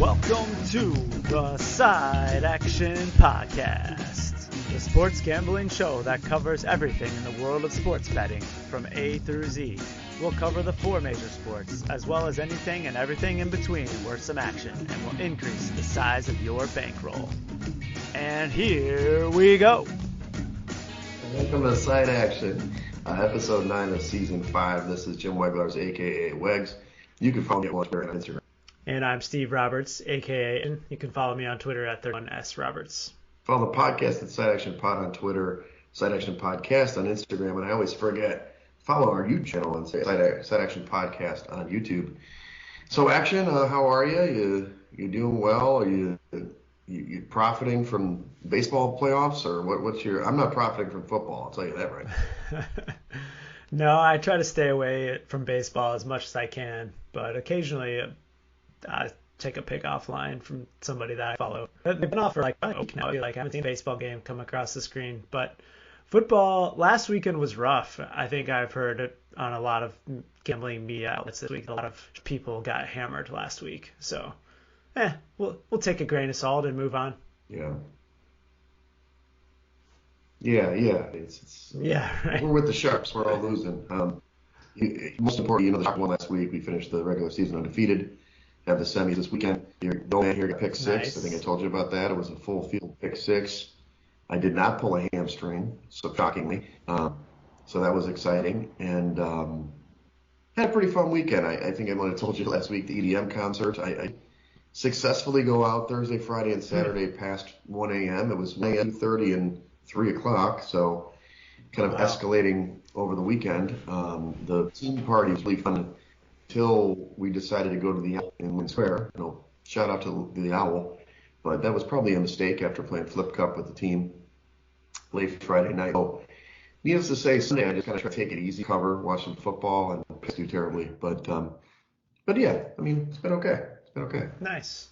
Welcome to the Side Action Podcast, the sports gambling show that covers everything in the world of sports betting from A through Z. We'll cover the four major sports, as well as anything and everything in between worth some action, and will increase the size of your bankroll. And here we go. Welcome to Side Action, episode 9 of season 5. This is Jim Weglars, a.k.a. Wegs. You can follow me on Twitter and Instagram. And I'm Steve Roberts, a.k.a. and you can follow me on Twitter at 31sroberts. Follow the podcast at Side Action Pod on Twitter, Side Action Podcast on Instagram, and I always forget, follow our YouTube channel and say Side Action Podcast on YouTube. So, Action, how are you? You doing well? Are you profiting from baseball playoffs, or what's your? I'm not profiting from football, I'll tell you that right. No, I try to stay away from baseball as much as I can, but occasionally I take a pick offline from somebody that I follow. They've been off for like a week now. I haven't seen a baseball game come across the screen, but football last weekend was rough. I think I've heard it on a lot of gambling media outlets this week. A lot of people got hammered last week, so we'll take a grain of salt and move on. Yeah. It's right. We're with the Sharps. We're all losing. Most importantly, the Sharps won last week. We finished the regular season undefeated. Have the semis this weekend. Your man here got pick 6. Nice. I think I told you about that. It was a full field pick 6. I did not pull a hamstring, so shockingly. So that was exciting. And had a pretty fun weekend. I think I might have told you last week, the EDM concert. I successfully go out Thursday, Friday, and Saturday past 1 a.m. It was 1 a.m., 2:30, and 3 o'clock. So kind of escalating over the weekend. The team party was really fun until we decided to go to the Owl in Lynn Square. Shout out to the Owl. But that was probably a mistake after playing Flip Cup with the team late Friday night. So, needless to say, Sunday I just kind of tried to take it easy, watch some football, and pissed too terribly. But yeah, I mean, it's been okay. Nice.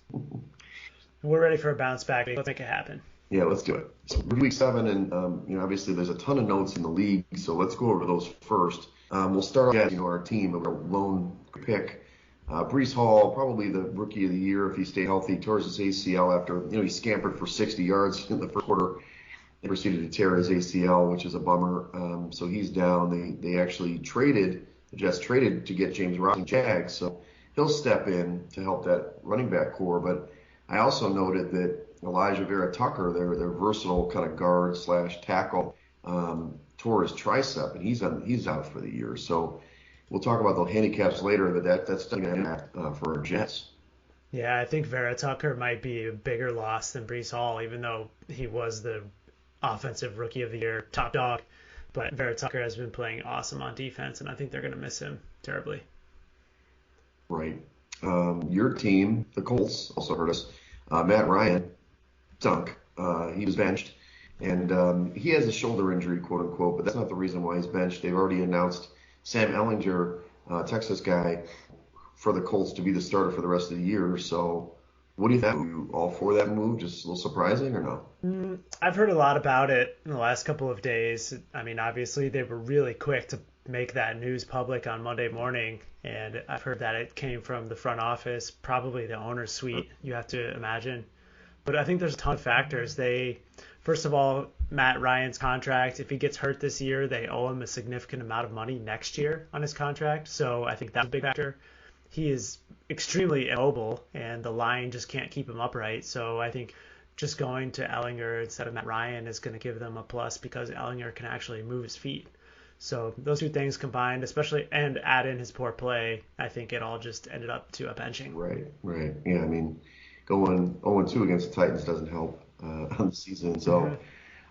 We're ready for a bounce back. Let's make it happen. Yeah, let's do it. So week 7, and obviously there's a ton of notes in the league, so let's go over those first. We'll start off with our team with our lone pick. Breece Hall, probably the rookie of the year if he stayed healthy, tore his ACL after he scampered for 60 yards in the first quarter and proceeded to tear his ACL, which is a bummer. So he's down. They actually traded to get James Robinson Jags, so he'll step in to help that running back core. But I also noted that Elijah Vera Tucker, their versatile kind of guard / tackle, tore his tricep, and he's out for the year. So we'll talk about the handicaps later, but that's going to impact for our Jets. Yeah, I think Vera Tucker might be a bigger loss than Breece Hall, even though he was the offensive rookie of the year top dog. But Vera Tucker has been playing awesome on defense, and I think they're going to miss him terribly. Right. Your team, the Colts, also hurt us. Matt Ryan stunk. He was benched. And he has a shoulder injury, quote unquote, but that's not the reason why he's benched. They've already announced Sam Ehlinger, Texas guy, for the Colts to be the starter for the rest of the year. So what do you think? Are you all for that move? Just a little surprising or no? I've heard a lot about it in the last couple of days. I mean, obviously they were really quick to make that news public on Monday morning, and I've heard that it came from the front office, probably the owner's suite, you have to imagine. But I think there's a ton of factors. First of all, Matt Ryan's contract, if he gets hurt this year, they owe him a significant amount of money next year on his contract. So I think that's a big factor. He is extremely immobile, and the line just can't keep him upright. So I think just going to Ehlinger instead of Matt Ryan is going to give them a plus because Ehlinger can actually move his feet. So those two things combined, especially, and add in his poor play, I think it all just ended up to a benching. Right. Yeah, I mean, going 0-2 against the Titans doesn't help on the season. So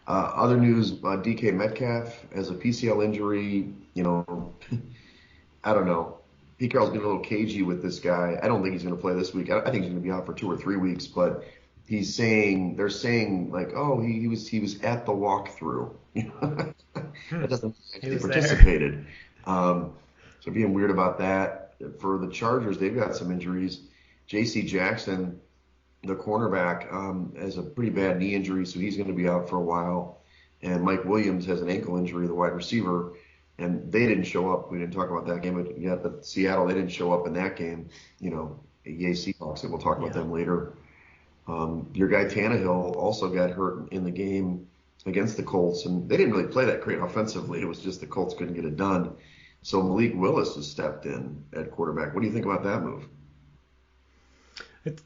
other news, DK Metcalf has a PCL injury. I don't know. Pete Carroll's been a little cagey with this guy. I don't think he's going to play this week. I think he's going to be out for 2 or 3 weeks, but they're saying like, oh, he was at the walkthrough. That doesn't mean he participated. So being weird about that. For the Chargers, they've got some injuries. J.C. Jackson, the cornerback, has a pretty bad knee injury, so he's going to be out for a while. And Mike Williams has an ankle injury, the wide receiver, and they didn't show up. We didn't talk about that game yet, but Seattle, they didn't show up in that game, Yay Seahawks, and we'll talk about Yeah. them later. Your guy Tannehill also got hurt in the game against the Colts, and they didn't really play that great offensively. It was just the Colts couldn't get it done. So Malik Willis has stepped in at quarterback. What do you think about that move?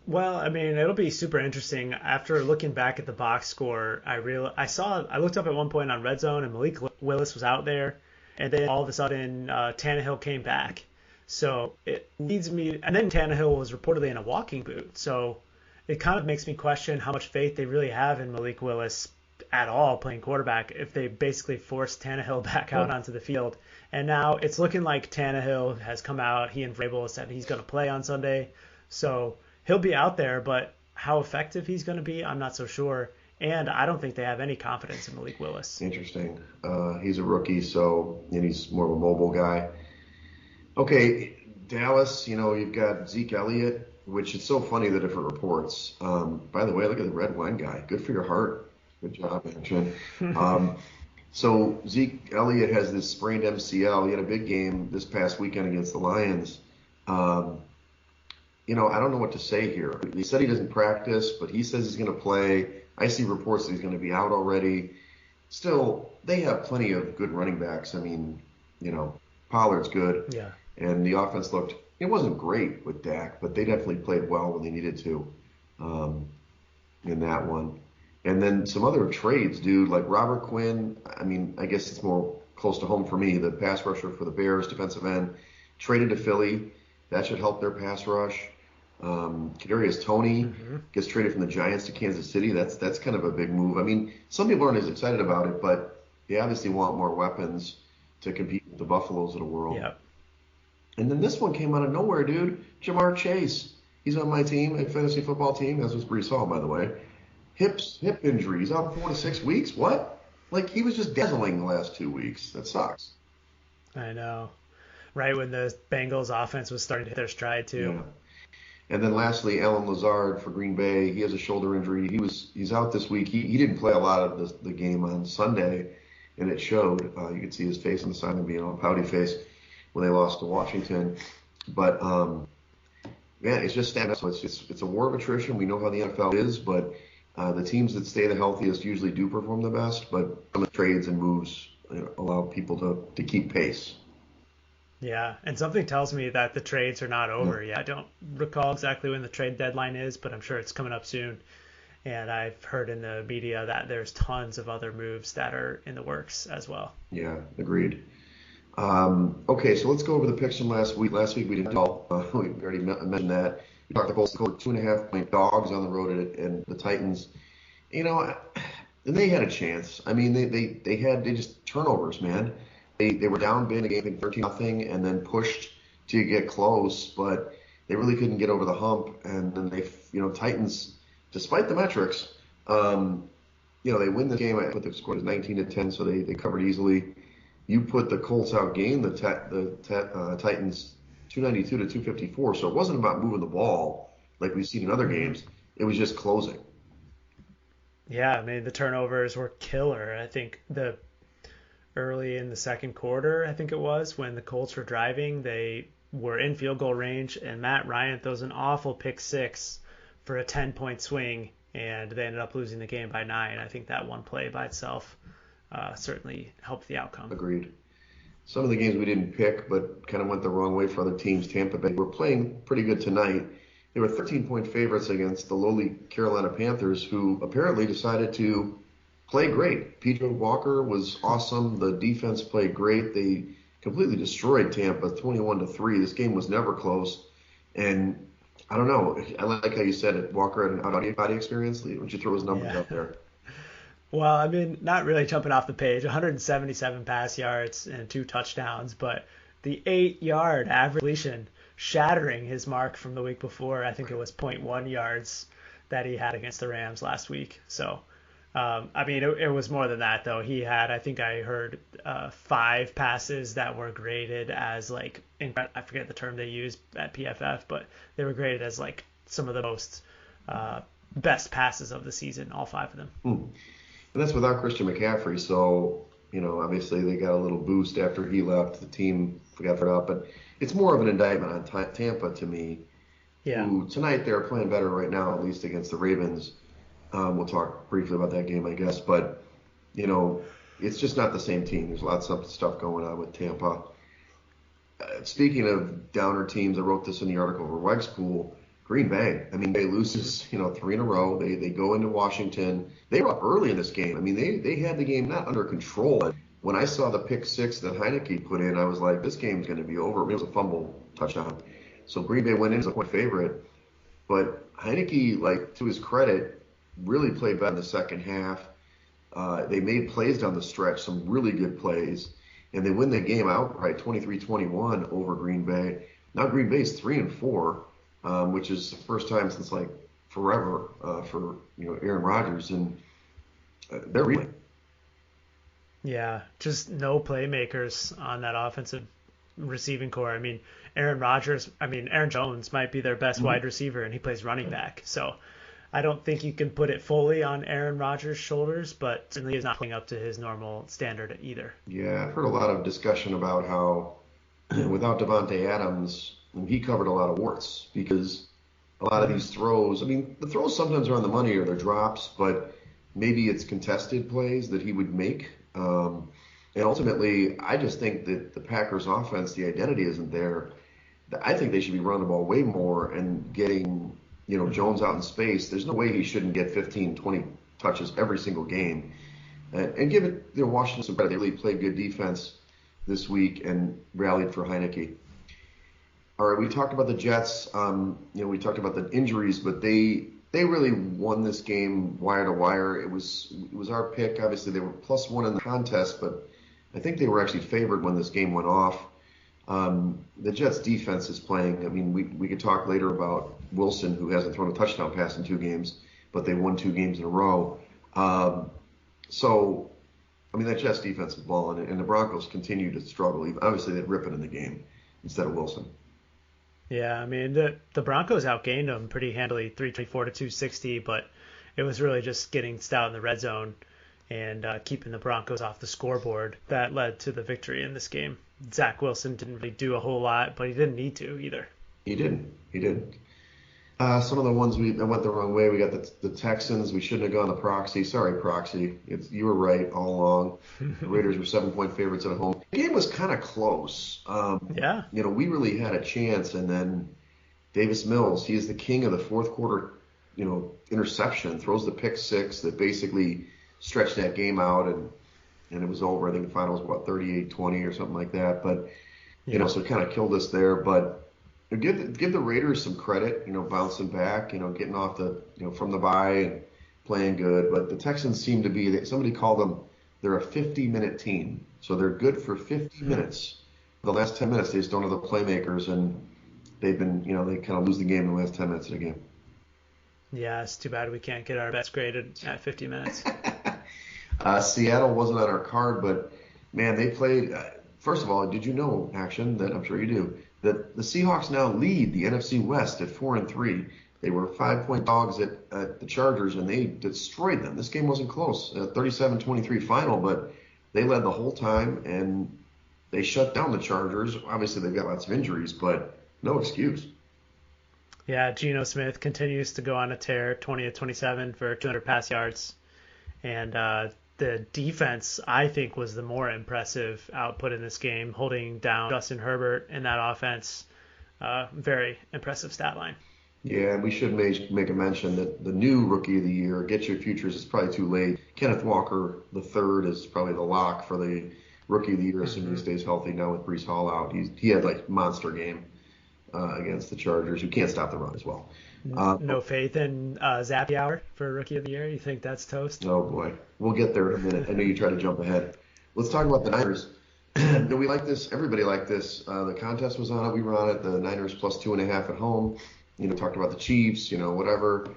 Well, I mean, it'll be super interesting. After looking back at the box score, I looked up at one point on Red Zone and Malik Willis was out there, and then all of a sudden Tannehill came back. So it leads me, and then Tannehill was reportedly in a walking boot. So it kind of makes me question how much faith they really have in Malik Willis at all playing quarterback if they basically forced Tannehill back out onto the field. And now it's looking like Tannehill has come out. He and Vrabel said he's going to play on Sunday. So he'll be out there, but how effective he's going to be, I'm not so sure. And I don't think they have any confidence in Malik Willis. Interesting. He's a rookie, and he's more of a mobile guy. Okay, Dallas, you've got Zeke Elliott, which is so funny, the different reports. By the way, look at the red wine guy. Good for your heart. Good job, Action. So Zeke Elliott has this sprained MCL. He had a big game this past weekend against the Lions. I don't know what to say here. He said he doesn't practice, but he says he's going to play. I see reports that he's going to be out already. Still, they have plenty of good running backs. I mean, Pollard's good. Yeah. And the offense it wasn't great with Dak, but they definitely played well when they needed to in that one. And then some other trades, dude, like Robert Quinn. I mean, I guess it's more close to home for me. The pass rusher for the Bears, defensive end, traded to Philly. That should help their pass rush. Kadarius Toney gets traded from the Giants to Kansas City. That's kind of a big move. I mean, some people aren't as excited about it, but they obviously want more weapons to compete with the Buffaloes of the world. Yeah. And then this one came out of nowhere, dude. Jamar Chase. He's on my team, a fantasy football team. That's what Brees Hall, by the way. Hip injury. He's out 4 to 6 weeks. What? Like, he was just dazzling the last 2 weeks. That sucks. I know. Right when the Bengals offense was starting to hit their stride, too. Yeah. And then lastly, Alan Lazard for Green Bay. He has a shoulder injury. He's out this week. He didn't play a lot of the game on Sunday, and it showed. You could see his face on the sideline being all pouty face when they lost to Washington. But it's just stand up. So it's a war of attrition. We know how the NFL is, but the teams that stay the healthiest usually do perform the best. But some of the trades and moves allow people to keep pace. Yeah, and something tells me that the trades are not over yet. I don't recall exactly when the trade deadline is, but I'm sure it's coming up soon. And I've heard in the media that there's tons of other moves that are in the works as well. Yeah, agreed. Okay, so let's go over the picks from last week. Last week we didn't all. We already mentioned that. We talked about the Colts 2.5-point dogs on the road and the Titans. And they had a chance. I mean, they had just turnovers, man. They were down big in the game, I think 13-0, and then pushed to get close, but they really couldn't get over the hump. And then Titans, despite the metrics, they win the game. I put the score as 19-10, so they covered easily. You put the Colts outgained the Titans 292 to 254, so it wasn't about moving the ball like we've seen in other games. It was just closing. Yeah, I mean, the turnovers were killer. I think early in the second quarter, I think it was, when the Colts were driving, they were in field goal range, and Matt Ryan throws an awful pick six for a 10-point swing, and they ended up losing the game by 9. I think that one play by itself certainly helped the outcome. Agreed. Some of the games we didn't pick, but kind of went the wrong way for other teams. Tampa Bay were playing pretty good tonight. They were 13-point favorites against the lowly Carolina Panthers, who apparently decided to play great. P.J. Walker was awesome. The defense played great. They completely destroyed Tampa 21-3. This game was never close. And I don't know. I like how you said it. Walker had an out-of-body experience. Why don't you throw his numbers up there? Well, I mean, not really jumping off the page. 177 pass yards and 2 touchdowns, but the 8-yard average completion shattering his mark from the week before. I think it was 0.1 yards that he had against the Rams last week. So, I mean, it was more than that, though. He had, I think I heard 5 passes that were graded as, like, I forget the term they used at PFF, but they were graded as, like, some of the most best passes of the season, all 5 of them. And that's without Christian McCaffrey. So, obviously they got a little boost after he left. The team got it up. But it's more of an indictment on Tampa to me. Yeah. who tonight they're playing better right now, at least against the Ravens. We'll talk briefly about that game, I guess, but you know, it's just not the same team. There's lots of stuff going on with Tampa. Speaking of downer teams, I wrote this in the article for Wegg's Pool. Green Bay. I mean, they loses, three in a row. They go into Washington. They were up early in this game. I mean, they had the game not under control. But when I saw the pick six that Heineke put in, I was like, this game's going to be over. It was a fumble touchdown. So Green Bay went in as a point favorite. But Heineke, like, to his credit, really played better in the second half. They made plays down the stretch, some really good plays. And they win the game outright 23-21 over Green Bay. Now Green Bay's 3-4. Which is the first time since like forever for Aaron Rodgers, and they're reeling. Yeah, just no playmakers on that offensive receiving core. I mean, Aaron Jones might be their best wide receiver, and he plays running back. So I don't think you can put it fully on Aaron Rodgers' shoulders, but certainly he's not playing up to his normal standard either. Yeah, I've heard a lot of discussion about how without Devontae Adams, he covered a lot of warts because a lot of these throws, I mean, the throws sometimes are on the money or they're drops, but maybe it's contested plays that he would make. And ultimately, I just think that the Packers offense, the identity isn't there. I think they should be running the ball way more and getting, Jones out in space. There's no way he shouldn't get 15, 20 touches every single game. And give it, Washington some credit. They really played good defense this week and rallied for Heineke. All right, we talked about the Jets. We talked about the injuries, but they really won this game wire to wire. It was our pick. Obviously, they were +1 in the contest, but I think they were actually favored when this game went off. The Jets defense is playing. I mean, we could talk later about Wilson, who hasn't thrown a touchdown pass in 2 games, but they won 2 games in a row. So, I mean, that Jets defense is balling, and the Broncos continue to struggle. Obviously, they'd rip it in the game instead of Wilson. Yeah, I mean, the Broncos outgained them pretty handily, 324 to 260, but it was really just getting stout in the red zone and keeping the Broncos off the scoreboard that led to the victory in this game. Zach Wilson didn't really do a whole lot, but he didn't need to either. He didn't. Some of the ones that went the wrong way, we got the Texans. We shouldn't have gone the proxy. Sorry, proxy. You were right all along. The Raiders were 7-point favorites at home. The game was kind of close. Yeah. We really had a chance, and then Davis Mills, he's the king of the fourth quarter, interception, throws the pick six that basically stretched that game out, and it was over. I think the final was, 38-20 or something like that. But, so it kind of killed us there. But give the Raiders some credit, bouncing back, getting off from the bye and playing good. But the Texans seem to be, somebody called them, they're a 50-minute team. So they're good for 50 minutes. The last 10 minutes, they just don't have the playmakers, and they've been, they kind of lose the game in the last 10 minutes of the game. Yeah, it's too bad we can't get our best graded at 50 minutes. Seattle wasn't on our card, but, man, they played. First of all, did you know, Action, that I'm sure you do, that the Seahawks now lead the NFC West at 4-3. They were 5-point dogs at the Chargers, and they destroyed them. This game wasn't close, 37-23 final, but they led the whole time, and they shut down the Chargers. Obviously, they've got lots of injuries, but no excuse. Yeah, Geno Smith continues to go on a tear, 20-27 for 200 pass yards. And the defense, I think, was the more impressive output in this game, holding down Justin Herbert in that offense. Very impressive stat line. Yeah, and we should make a mention that the new Rookie of the Year, Get Your Futures, is probably too late. Kenneth Walker III is probably the lock for the Rookie of the Year, assuming he stays healthy now with Breece Hall out. He had like monster game against the Chargers, who can't stop the run as well. No faith in Zappy Hour for Rookie of the Year? You think that's toast? Oh, boy. We'll get there in a minute. I know you try to jump ahead. Let's talk about the Niners. Do we like this? Everybody liked this. The contest was on it. We were on it. The Niners +2.5 at home. Talked about the Chiefs, whatever.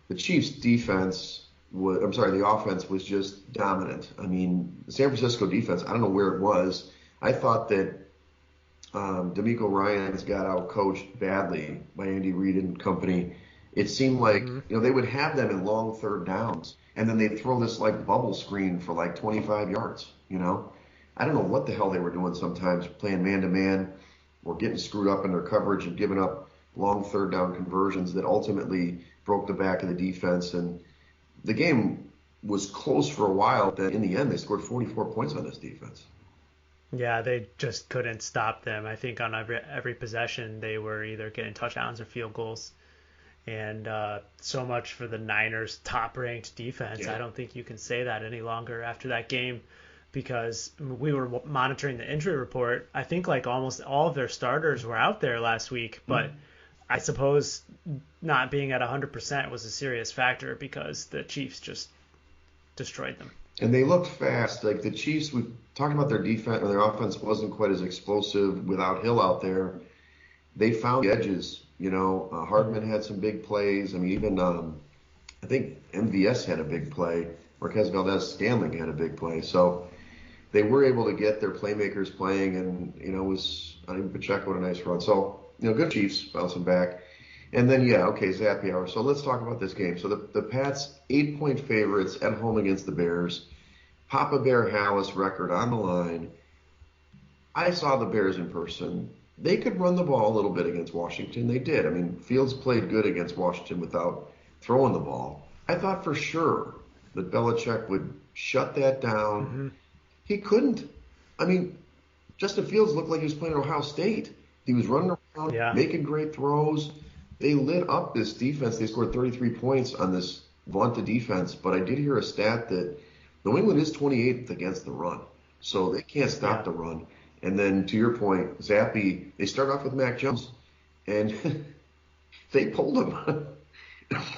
The Chiefs defense the offense was just dominant. I mean, the San Francisco defense, I don't know where it was. I thought that D'Amico Ryans got out-coached badly by Andy Reid and company. It seemed like, they would have them in long third downs, and then they'd throw this, bubble screen for, 25 yards, I don't know what the hell they were doing sometimes, playing man-to-man or getting screwed up in their coverage and giving up long third down conversions that ultimately broke the back of the defense. And the game was close for a while. Then in the end, they scored 44 points on this defense. Yeah, they just couldn't stop them. I think on every possession, they were either getting touchdowns or field goals. And so much for the Niners' top-ranked defense. Yeah. I don't think you can say that any longer after that game, because we were monitoring the injury report. I think like almost all of their starters were out there last week, but I suppose not being at 100% was a serious factor because the Chiefs just destroyed them. And they looked fast. Like the Chiefs, we talked about their defense, or their offense wasn't quite as explosive without Hill out there. They found the edges. Hardman had some big plays. I mean, even I think MVS had a big play. Marquez Valdez-Scantling had a big play. So they were able to get their playmakers playing, and I think Pacheco had a nice run. So good Chiefs bouncing back. And then Zappy hour. So let's talk about this game. So the Pats 8-point favorites at home against the Bears. Papa Bear Hallis record on the line. I saw the Bears in person. They could run the ball a little bit against Washington. They did. I mean, Fields played good against Washington without throwing the ball. I thought for sure that Belichick would shut that down. Mm-hmm. He couldn't. I mean, Justin Fields looked like he was playing at Ohio State. He was running around, making great throws. They lit up this defense. They scored 33 points on this vaunted defense. But I did hear a stat that New England is 28th against the run. So they can't stop the run. And then to your point, Zappy, they start off with Mac Jones, and they pulled him.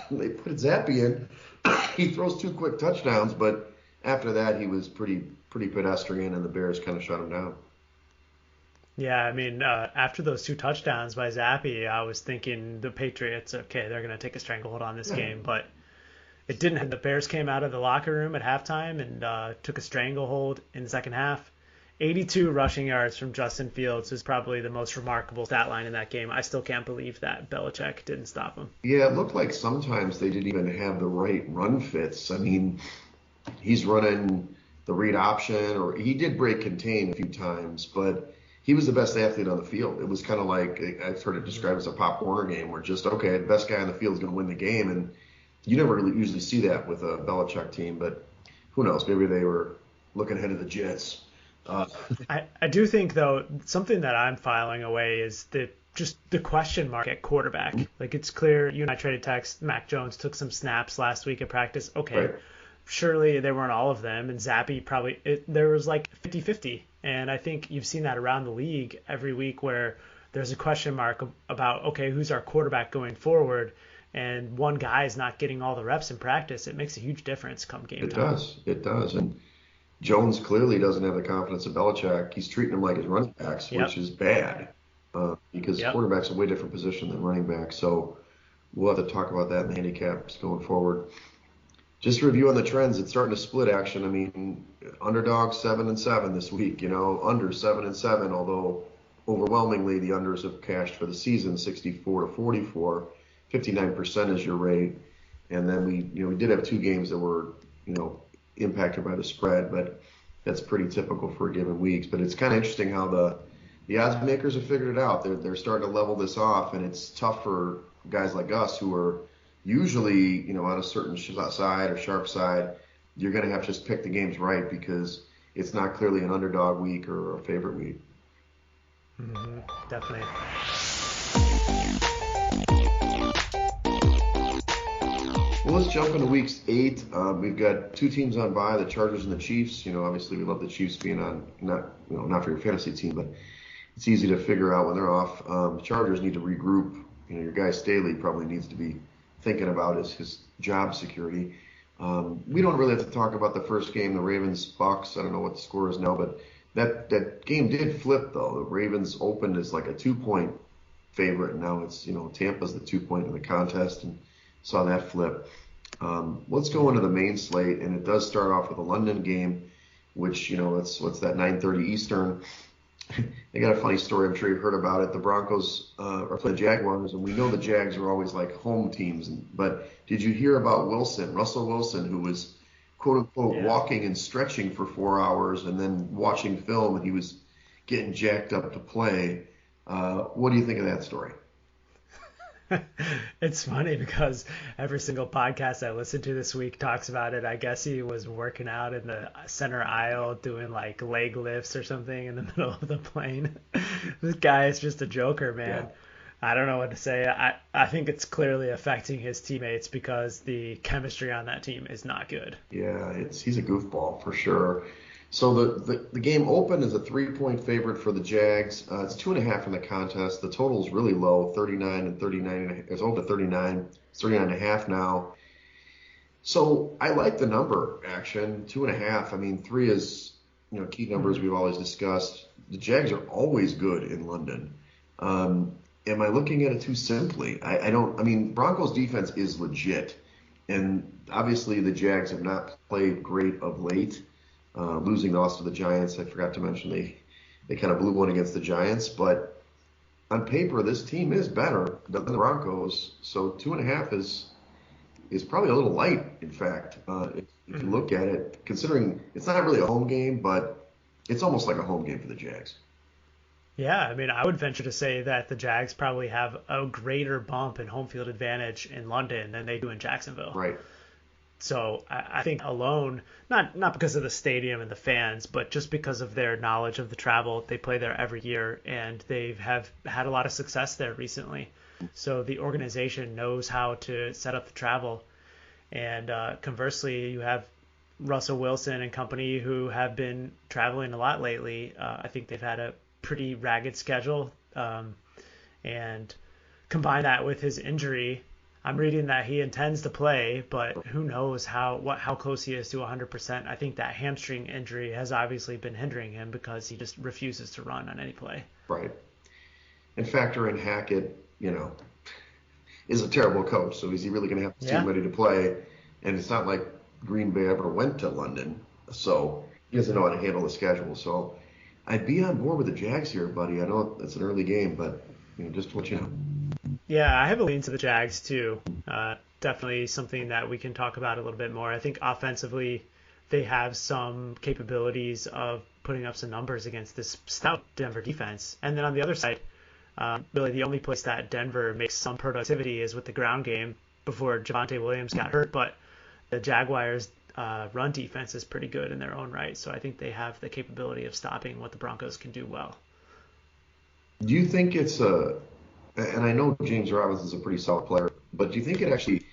They put Zappy in. He throws 2 quick touchdowns, but after that he was pretty pedestrian, and the Bears kind of shut him down. Yeah, I mean, after those 2 touchdowns by Zappy, I was thinking the Patriots, okay, they're going to take a stranglehold on this game, but it didn't. The Bears came out of the locker room at halftime and took a stranglehold in the second half. 82 rushing yards from Justin Fields is probably the most remarkable stat line in that game. I still can't believe that Belichick didn't stop him. Yeah, it looked like sometimes they didn't even have the right run fits. I mean, he's running the read option, or he did break contain a few times, but he was the best athlete on the field. It was kind of like, I've heard it described as a Pop Warner game where just, okay, the best guy on the field is going to win the game, and you never really usually see that with a Belichick team, but who knows? Maybe they were looking ahead of the Jets. I do think, though, something that I'm filing away is just the question mark at quarterback. Like, it's clear, you and I traded text, Mac Jones took some snaps last week at practice. Okay, right. Surely they weren't all of them, and Zappy probably, there was like 50-50. And I think you've seen that around the league every week where there's a question mark about, okay, who's our quarterback going forward? And one guy is not getting all the reps in practice. It makes a huge difference come game time. It does. And Jones clearly doesn't have the confidence of Belichick. He's treating them like his running backs, which is bad because quarterback's a way different position than running back. So we'll have to talk about that in the handicaps going forward. Just to review on the trends, it's starting to split action. I mean, underdog 7-7 this week, under 7-7, although overwhelmingly the unders have cashed for the season, 64-44, 59% is your rate. And then we did have 2 games that were, impacted by the spread, but that's pretty typical for a given week. But it's kind of interesting how the odds makers have figured it out. They're starting to level this off, and it's tough for guys like us who are usually, on a certain side or sharp side. You're going to have to just pick the games right because it's not clearly an underdog week or a favorite week. Mm-hmm, definitely. Well, let's jump into week 8. We've got 2 teams on bye, the Chargers and the Chiefs. Obviously we love the Chiefs being on, not for your fantasy team, but it's easy to figure out when they're off. The Chargers need to regroup. Your guy Staley probably needs to be thinking about his job security. We don't really have to talk about the first game, the Ravens-Bucks. I don't know what the score is now, but that game did flip, though. The Ravens opened as like a 2-point favorite, and now it's, Tampa's the 2-point in the contest, and saw that flip. Let's go into the main slate, and it does start off with a London game, which, it's what's that, 9:30 Eastern. They got a funny story. I'm sure you've heard about it. The Broncos are playing Jaguars, and we know the Jags are always like home teams. But did you hear about Russell Wilson, who was quote unquote walking and stretching for 4 hours, and then watching film, and he was getting jacked up to play? What do you think of that story? It's funny because every single podcast I listened to this week talks about it. I guess he was working out in the center aisle doing like leg lifts or something in the middle of the plane. This guy is just a joker, Yeah. man. I don't know what to say. I think it's clearly affecting his teammates because the chemistry on that team is not good. Yeah, he's a goofball for sure. So the game open is a 3-point favorite for the Jags. It's 2.5 in the contest. The total is really low, 39 and 39. It's over 39. It's 39 and a half now. So I like the number, action, 2.5. I mean, three is, key numbers Mhm. we've always discussed. The Jags are always good in London. Am I looking at it too simply? I don't, I mean, Broncos defense is legit. And obviously the Jags have not played great of late. Losing loss to the Giants, I forgot to mention they kind of blew one against the Giants. But on paper, this team is better than the Broncos. So 2.5 is probably a little light, in fact, if you Mhm. look at it, considering it's not really a home game, but it's almost like a home game for the Jags. Yeah, I mean, I would venture to say that the Jags probably have a greater bump in home field advantage in London than they do in Jacksonville. Right. So I think alone, not because of the stadium and the fans, but just because of their knowledge of the travel, they play there every year and they have had a lot of success there recently. So the organization knows how to set up the travel. And conversely, you have Russell Wilson and company who have been traveling a lot lately. I think they've had a pretty ragged schedule. And combine that with his injury, I'm reading that he intends to play, but who knows how close he is to 100%. I think that hamstring injury has obviously been hindering him because he just refuses to run on any play. Right. And factor in Hackett, is a terrible coach. So is he really going to have his team Yeah. ready to play? And it's not like Green Bay ever went to London. So he doesn't know how to handle the schedule. So I'd be on board with the Jags here, buddy. I know it's an early game, but just to let you know. Yeah, I have a lean to the Jags too. Definitely something that we can talk about a little bit more. I think offensively, they have some capabilities of putting up some numbers against this stout Denver defense. And then on the other side, really the only place that Denver makes some productivity is with the ground game before Javonte Williams got hurt. But the Jaguars' run defense is pretty good in their own right. So I think they have the capability of stopping what the Broncos can do well. Do you think and I know James Robinson's a pretty solid player, but do you think it actually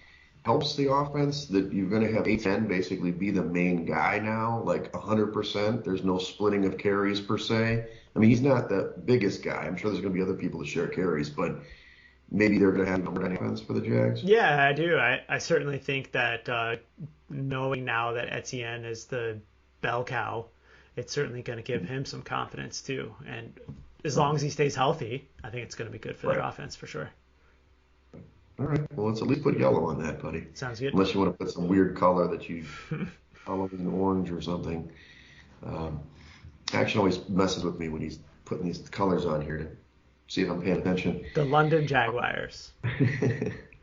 helps the offense that you're going to have A10 basically be the main guy now, like 100%? There's no splitting of carries per se. I mean, he's not the biggest guy. I'm sure there's going to be other people to share carries, but maybe they're going to have more offense for the Jags. Yeah, I do. I certainly think that knowing now that Etienne is the bell cow, it's certainly going to give him some confidence too. And as long as he stays healthy, I think it's going to be good for their Right. offense for sure. All right. Well, let's at least put yellow on that, buddy. Sounds good. Unless you want to put some weird color that you Halloween orange or something. Um, Action always messes with me when he's putting these colors on here to see if I'm paying attention. The London Jaguars.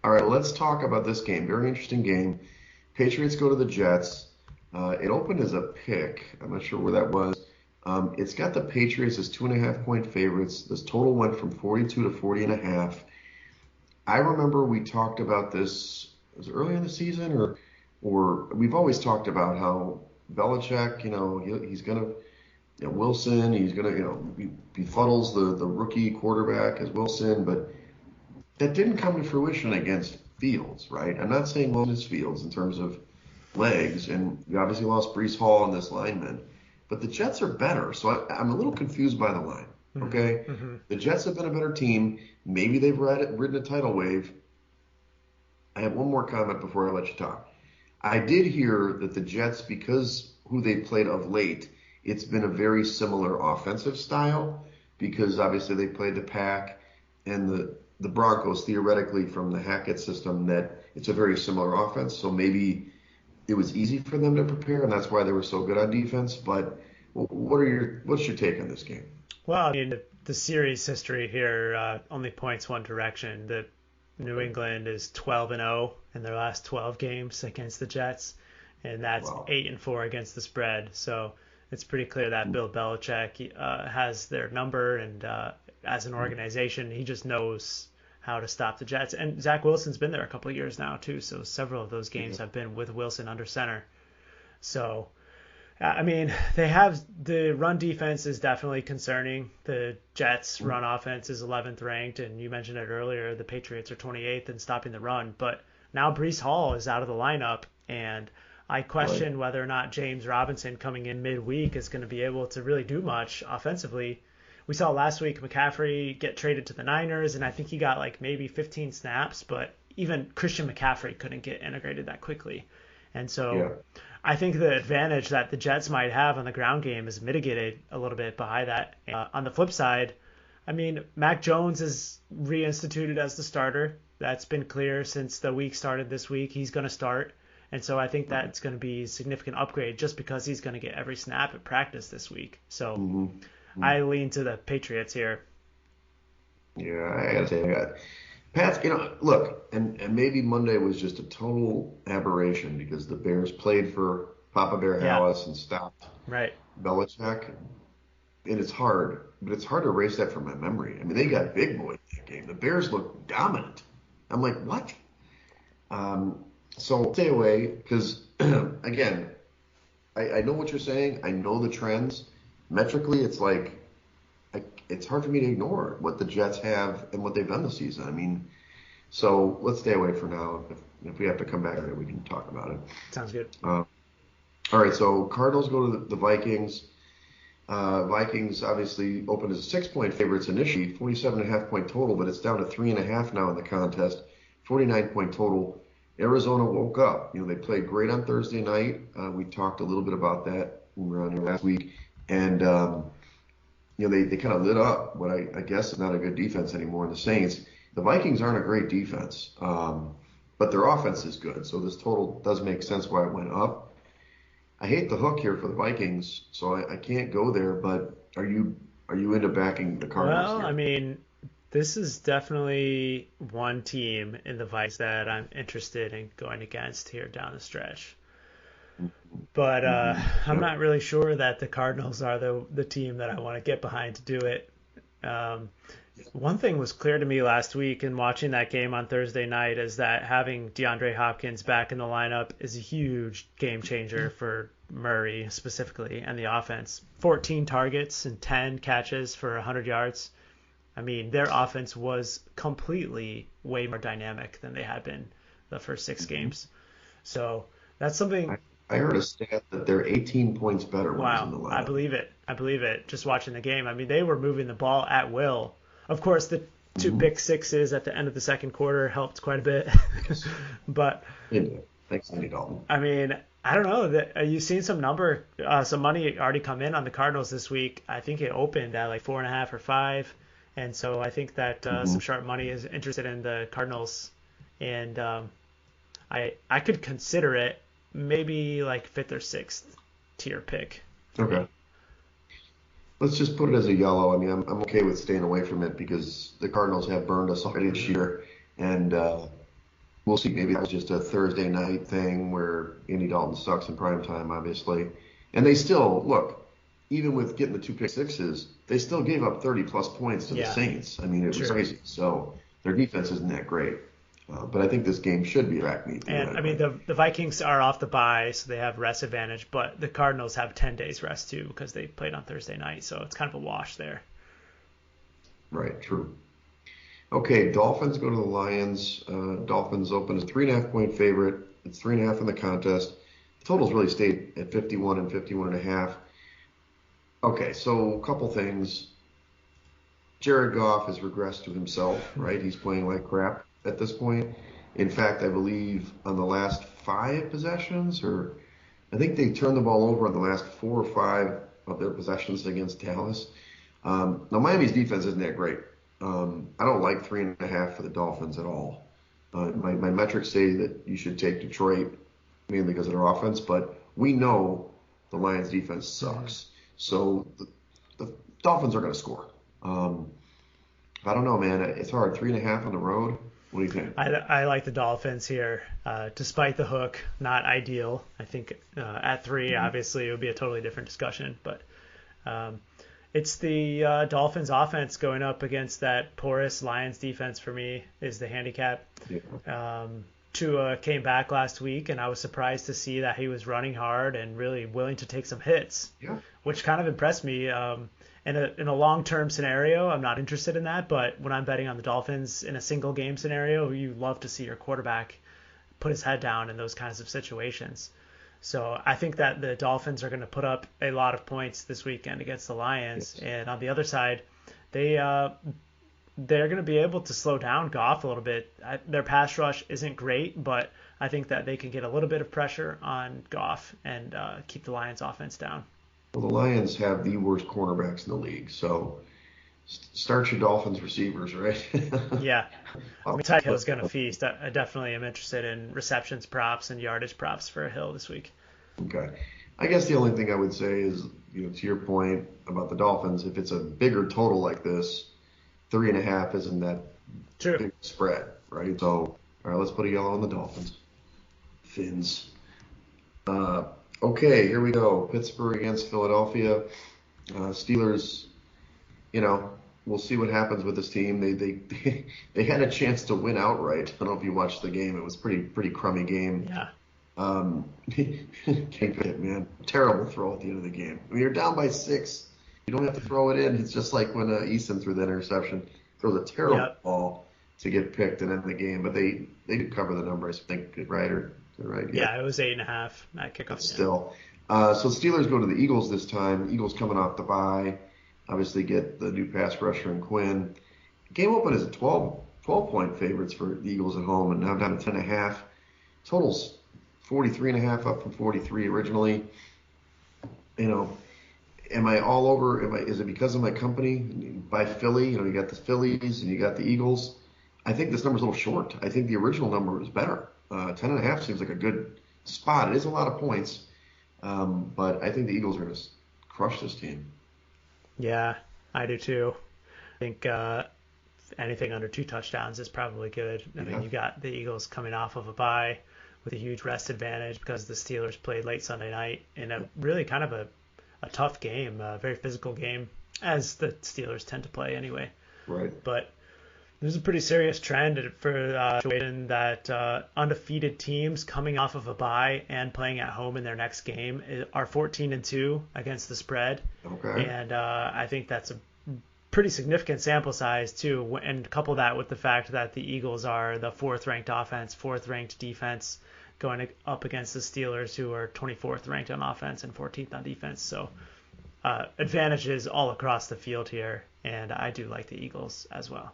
All right, let's talk about this game. Very interesting game. Patriots go to the Jets. It opened as a pick. I'm not sure where that was. It's got the Patriots as 2.5 point favorites. This total went from 42 to 40.5. I remember we talked about this, was it early in the season, or we've always talked about how Belichick, he's gonna, Wilson, he's gonna, he befuddles the rookie quarterback as Wilson, but that didn't come to fruition against Fields, right? I'm not saying Wilson is Fields in terms of legs, and we obviously lost Brees Hall in this lineman, but the Jets are better, so I'm a little confused by the line. Mm-hmm, Okay, mm-hmm. the Jets have been a better team. Maybe they've ridden a tidal wave. I have one more comment before I let you talk. I did hear that the Jets, because who they played of late, it's been a very similar offensive style because obviously they played the Pack and the Broncos theoretically from the Hackett system that it's a very similar offense. So maybe it was easy for them to prepare and that's why they were so good on defense. But what's your take on this game? Well, I mean, the series history here only points one direction. The New England is 12-0 in their last 12 games against the Jets, and that's Wow. 8-4 against the spread. So it's pretty clear that Bill Belichick has their number, and as an organization, he just knows how to stop the Jets. And Zach Wilson's been there a couple of years now too, so several of those games Yeah. have been with Wilson under center. So I mean, they have the run defense is definitely concerning. The Jets' run offense is 11th ranked, and you mentioned it earlier. The Patriots are 28th in stopping the run, but now Breece Hall is out of the lineup, and I Right. question whether or not James Robinson coming in midweek is going to be able to really do much offensively. We saw last week McCaffrey get traded to the Niners, and I think he got like maybe 15 snaps, but even Christian McCaffrey couldn't get integrated that quickly. And so Yeah. I think the advantage that the Jets might have on the ground game is mitigated a little bit by that. On the flip side, I mean, Mac Jones is reinstituted as the starter. That's been clear since the week started this week. He's going to start. And so I think that's going to be a significant upgrade just because he's going to get every snap at practice this week. So Mm-hmm. I lean to the Patriots here. Yeah, I gotta say, Pats, look, and maybe Monday was just a total aberration because the Bears played for Papa Bear Yeah, Hallis and stopped right. Belichick, and it's hard, but it's hard to erase that from my memory. I mean, they got big boys in that game. The Bears looked dominant. I'm like, what? So stay away because, again, I know what you're saying. I know the trends. Metrically, it's like it's hard for me to ignore what the Jets have and what they've done this season. I mean, so let's stay away for now. If we have to come back to it, we can talk about it. Sounds good. All right, so Cardinals go to the Vikings. Vikings obviously opened as 6-point favorites initially, 47.5-point total, but it's down to 3.5 now in the contest, 49-point total. Arizona woke up. They played great on Thursday night. We talked a little bit about that when we were on here last week, and they kind of lit up what I guess is not a good defense anymore in the Saints. The Vikings aren't a great defense, but their offense is good, so this total does make sense why it went up. I hate the hook here for the Vikings, so I can't go there. But are you into backing the Cardinals Well, I here? mean, this is definitely one team in the Vikes that I'm interested in going against here down the stretch. But Mm-hmm. I'm Yep. not really sure that the Cardinals are the team that I want to get behind to do it. Um, One thing was clear to me last week in watching that game on Thursday night is that having DeAndre Hopkins back in the lineup is a huge game changer for Murray specifically and the offense. 14 targets and 10 catches for 100 yards. I mean, their offense was completely way more dynamic than they had been the first six games. So that's something. I, I heard a stat that they're 18 points better when he's in Wow, the I lineup. believe it. I believe it. Just watching the game, I mean, they were moving the ball at will. Of course, the two Mm-hmm. pick sixes at the end of the second quarter helped quite a bit. Yes. But They did. Thanks, Andy Dalton. I mean, I don't know. You've seen some money already come in on the Cardinals this week. I think it opened at like 4.5 or 5, and so I think that Mm-hmm. some sharp money is interested in the Cardinals, and I could consider it maybe like fifth or sixth tier pick for Okay. me. Let's just put it as a yellow. I mean, I'm okay with staying away from it because the Cardinals have burned us already this Hmm. year, and we'll see. Maybe that was just a Thursday night thing where Andy Dalton sucks in prime time, obviously. And they still, look, even with getting the two pick sixes, they still gave up 30 plus points to the Yeah, Saints. I mean, it was true. crazy. So their defense isn't that great. But I think this game should be a track meet And I mean, theoretically. the Vikings are off the bye, so they have rest advantage, but the Cardinals have 10 days rest too because they played on Thursday night, so it's kind of a wash there. Right, true. Okay, Dolphins go to the Lions. Dolphins open as a 3.5-point favorite. It's 3.5 in the contest. The totals really stayed at 51 and 51.5. Okay, so a couple things. Jared Goff has regressed to himself, right? He's playing like crap at this point. In fact, I believe on the last 5 possessions, or I think they turned the ball over on the last 4 or 5 of their possessions against Dallas. Now, Miami's defense isn't that great. I don't like 3.5 for the Dolphins at all. My metrics say that you should take Detroit mainly because of their offense, but we know the Lions defense Hmm. sucks. So the Dolphins are going to score. Um, I don't know, man. It's hard. 3.5 on the road. What do you think? I like the Dolphins here, despite the hook, not ideal. I think at three, Mhm. obviously, it would be a totally different discussion, but um, It's the Dolphins offense going up against that porous Lions defense for me is the handicap. Yeah. Tua came back last week, and I was surprised to see that he was running hard and really willing to take some hits, Yeah. which kind of impressed me. In a long-term scenario, I'm not interested in that, but when I'm betting on the Dolphins in a single game scenario, you love to see your quarterback put his head down in those kinds of situations. So I think that the Dolphins are going to put up a lot of points this weekend against the Lions. Yes. And on the other side, they're going to be able to slow down Goff a little bit. Their pass rush isn't great, but I think that they can get a little bit of pressure on Goff and keep the Lions offense down. Well, the Lions have the worst cornerbacks in the league, so start your Dolphins receivers, right? Yeah. I mean, Tyreek Hill's going to feast. I definitely am interested in receptions props and yardage props for Hill this week. Okay. I guess the only thing I would say is, to your point about the Dolphins, if it's a bigger total like this, 3.5 isn't that True. big spread, right? So, all right, let's put a yellow on the Dolphins. Fins. Okay, here we go. Pittsburgh against Philadelphia. Steelers, we'll see what happens with this team. They had a chance to win outright. I don't know if you watched the game. It was pretty crummy game. Yeah. Can't get it, man. Terrible throw at the end of the game. I mean, you're down by 6. You don't have to throw it in. It's just like when Eason threw that interception. Throws a terrible ball to get picked and end the game. But they did cover the number, I think, right? Right? Yeah, it was 8.5 at kickoff. Still. So Steelers go to the Eagles this time. Eagles coming off the bye. Obviously get the new pass rusher in Quinn. Game open is a 12-point favorites for the Eagles at home, and now down to 10.5. Totals 43.5 up from 43 originally. Am I all over? Is it because of my company? By Philly, you got the Phillies and you got the Eagles. I think this number's a little short. I think the original number is better. 10.5 seems like a good spot. It is a lot of points, but I think the Eagles are going to crush this team. Yeah, I do too. I think anything under 2 touchdowns is probably good. I mean, you got the Eagles coming off of a bye with a huge rest advantage because the Steelers played late Sunday night in a really kind of a tough game, a very physical game, as the Steelers tend to play anyway. Right. But there's a pretty serious trend for situation that undefeated teams coming off of a bye and playing at home in their next game are 14-2 against the spread. Okay. And I think that's a pretty significant sample size too. And couple that with the fact that the Eagles are the 4th-ranked offense, 4th-ranked defense, going up against the Steelers, who are 24th ranked on offense and 14th on defense. So advantages all across the field here, and I do like the Eagles as well.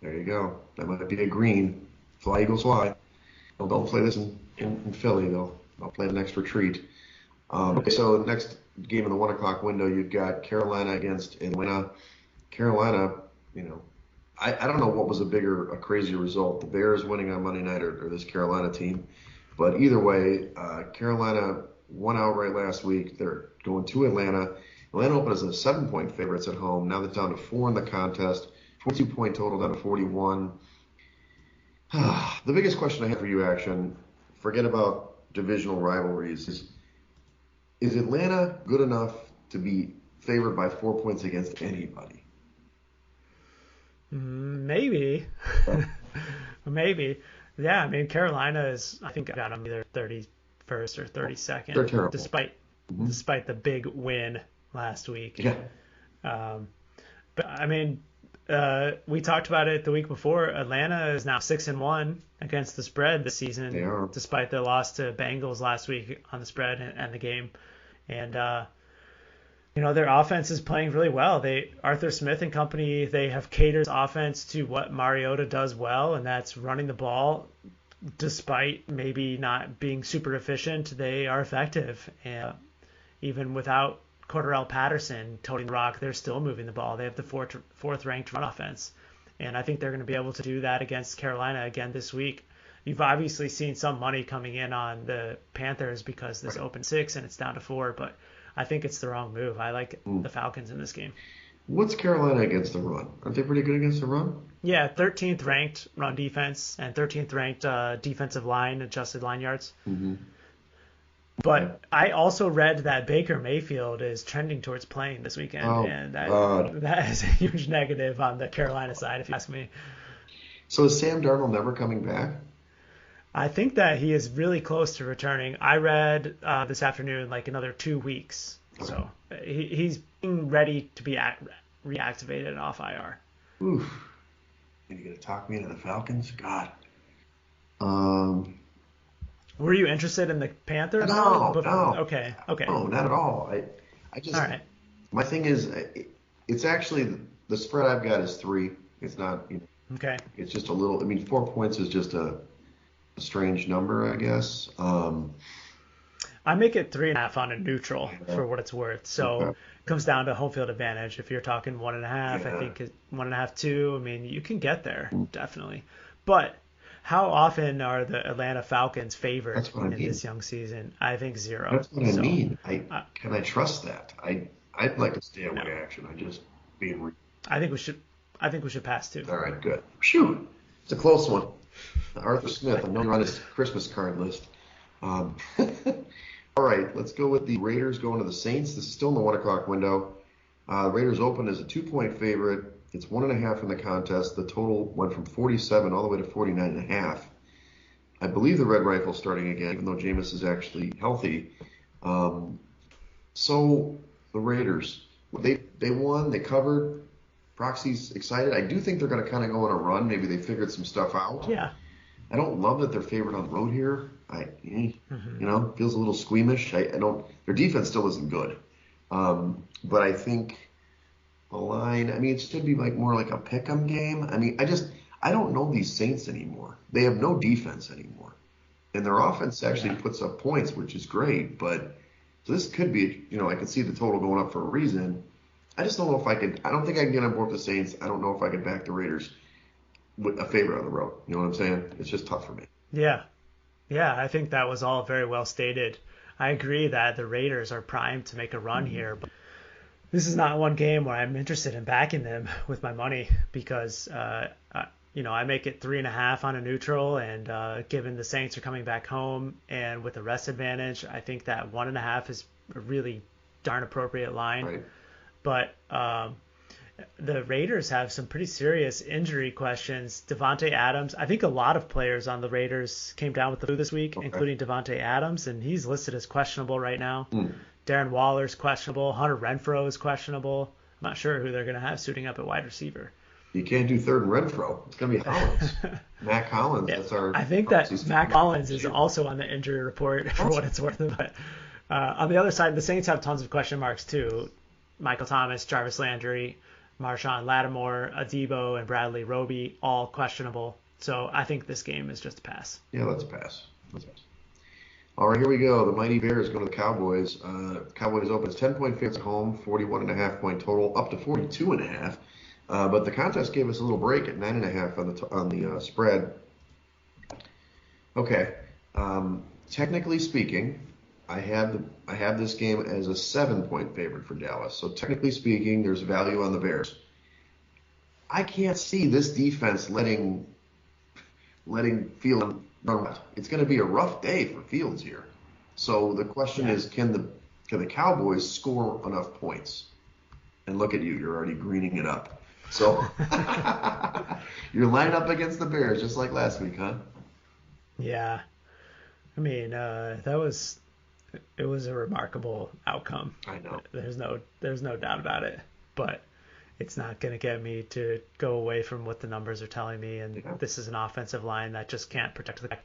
There you go. That might be a green. Fly, Eagles, fly. Well, don't play this in Philly, though. I'll play an extra treat. Okay, so the next game in the 1 o'clock window, you've got Carolina against Atlanta. Carolina, I don't know what was a crazier result, the Bears winning on Monday night or this Carolina team. But either way, Carolina won outright last week. They're going to Atlanta. Atlanta opened as a 7-point favorites at home. Now they're down to 4 in the contest. 42-point total down to 41. The biggest question I have for you, Action, forget about divisional rivalries, is Atlanta good enough to be favored by 4 points against anybody? Maybe. Maybe. Yeah, I mean, Carolina is, I think I got them either 31st or 32nd. They're terrible. Despite the big win last week. Yeah. But, I mean, we talked about it the week before. Atlanta is now 6-1 against the spread this season, They are. despite their loss to Bengals last week on the spread and the game. And, their offense is playing really well. Arthur Smith and company, they have catered offense to what Mariota does well, and that's running the ball. Despite maybe not being super efficient, they are effective. And even without Cordarrelle Patterson toting the rock, they're still moving the ball. They have the 4th-ranked run offense. And I think they're going to be able to do that against Carolina again this week. You've obviously seen some money coming in on the Panthers because this opened 6 and it's down to 4, but I think it's the wrong move. I like the Falcons in this game. What's Carolina against the run? Aren't they pretty good against the run? Yeah, 13th ranked run defense and 13th ranked defensive line, adjusted line yards. Mm-hmm. But I also read that Baker Mayfield is trending towards playing this weekend, Oh and God. that is a huge negative on the Carolina side, if you ask me. So is Sam Darnold never coming back? I think that he is really close to returning. I read this afternoon like another 2 weeks, Okay. so he's being ready to be reactivated off IR. Oof. And you're gonna talk me into the Falcons? God. Um. Were you interested in the Panthers though? No, no, Okay, okay, no, not at all. I all just, right, my thing is, it's actually the spread I've got is 3. It's not, okay. it's just a little. I mean, 4 points is just a strange number, I guess. I make it 3.5 on a neutral Yeah, for what it's worth. So okay, it comes down to home field advantage. If you're talking 1.5, I yeah, think 1.5, 2. I mean, you can get there definitely. But how often are the Atlanta Falcons favored that's what I in mean. this young season? I think zero. That's what I So mean. uh, Can I trust that? I'd like to stay away. no, Action. I just being I think we should. I think we should pass too. all right. Good. Phew. It's a close one. Arthur Smith. I know you're on his Christmas card list. Um, all right, let's go with the Raiders going to the Saints. This is still in the 1 o'clock window. Raiders open as a 2-point favorite. It's 1.5 in the contest. The total went from 47 all the way to 49.5. I believe the Red Rifle's starting again, even though Jameis is actually healthy. Um, so the Raiders, they won, they covered. Proxy's excited. I do think they're going to kind of go on a run. Maybe they figured some stuff out. Yeah. I don't love that they're favored on the road here. Hmm. Feels a little squeamish. I don't. Their defense still isn't good, but I think the line. I mean, it should be like more like a pick'em game. I mean, I don't know these Saints anymore. They have no defense anymore, and their offense actually Yeah. puts up points, which is great. But so this could be. I could see the total going up for a reason. I just don't know if I could. I don't think I can get on board with the Saints. I don't know if I could back the Raiders with a favorite on the road. You know what I'm saying? It's just tough for me. Yeah. Yeah. I think that was all very well stated. I agree that the Raiders are primed to make a run Mhm. here, but this is not one game where I'm interested in backing them with my money because, I make it 3.5 on a neutral, and given the Saints are coming back home and with the rest advantage, I think that 1.5 is a really darn appropriate line. Right. But the Raiders have some pretty serious injury questions. Devontae Adams, I think a lot of players on the Raiders came down with the flu this week, Okay. including Devontae Adams, and he's listed as questionable right now. Hmm. Darren Waller's questionable. Hunter Renfrow is questionable. I'm not sure who they're going to have suiting up at wide receiver. You can't do third and Renfro. It's going to be Hollins. Mac Hollins. Yeah, That's our I think proxy's that Mac Hollins is shoot. also on the injury report for What? what it's worth. But on the other side, the Saints have tons of question marks too. Michael Thomas, Jarvis Landry, Marshawn Lattimore, Adebo, and Bradley Roby, all questionable. So I think this game is just a pass. Yeah, let's pass. Let's pass. All right, here we go. The Mighty Bears go to the Cowboys. Cowboys open as 10-point favorites at home, 41.5 point total, up to 42.5. But the contest gave us a little break at 9.5 on the spread. Okay. Technically speaking, I have this game as a 7-point favorite for Dallas. So technically speaking, there's value on the Bears. I can't see this defense letting Fields run wild. It's going to be a rough day for Fields here. So the question Yeah. is, can the Cowboys score enough points? And look at you, you're already greening it up. So you're lined up against the Bears just like last week, huh? Yeah. I mean, it was a remarkable outcome. I know. There's no doubt about it. But it's not going to get me to go away from what the numbers are telling me. And Yeah. this is an offensive line that just can't protect the back.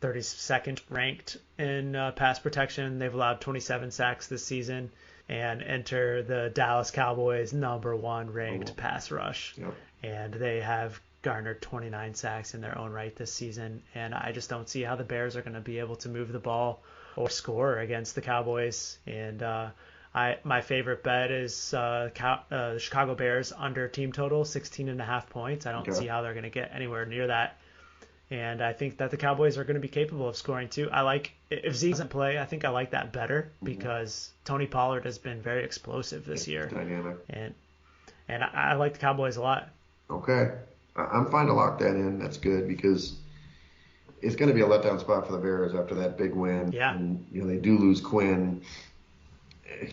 32nd ranked in pass protection. They've allowed 27 sacks this season and enter the Dallas Cowboys #1 ranked pass rush. Yep. And they have garnered 29 sacks in their own right this season. And I just don't see how the Bears are going to be able to move the ball or score against the Cowboys. And my favorite bet is Chicago Bears under team total 16.5 points. I don't Okay. see how they're going to get anywhere near that. And I think that the Cowboys are going to be capable of scoring too. If Zeke doesn't play, I think I like that better because Tony Pollard has been very explosive this year. Dynamic. And I like the Cowboys a lot. Okay. I'm fine to lock that in. That's good because it's going to be a letdown spot for the Bears after that big win. Yeah. And, they do lose Quinn.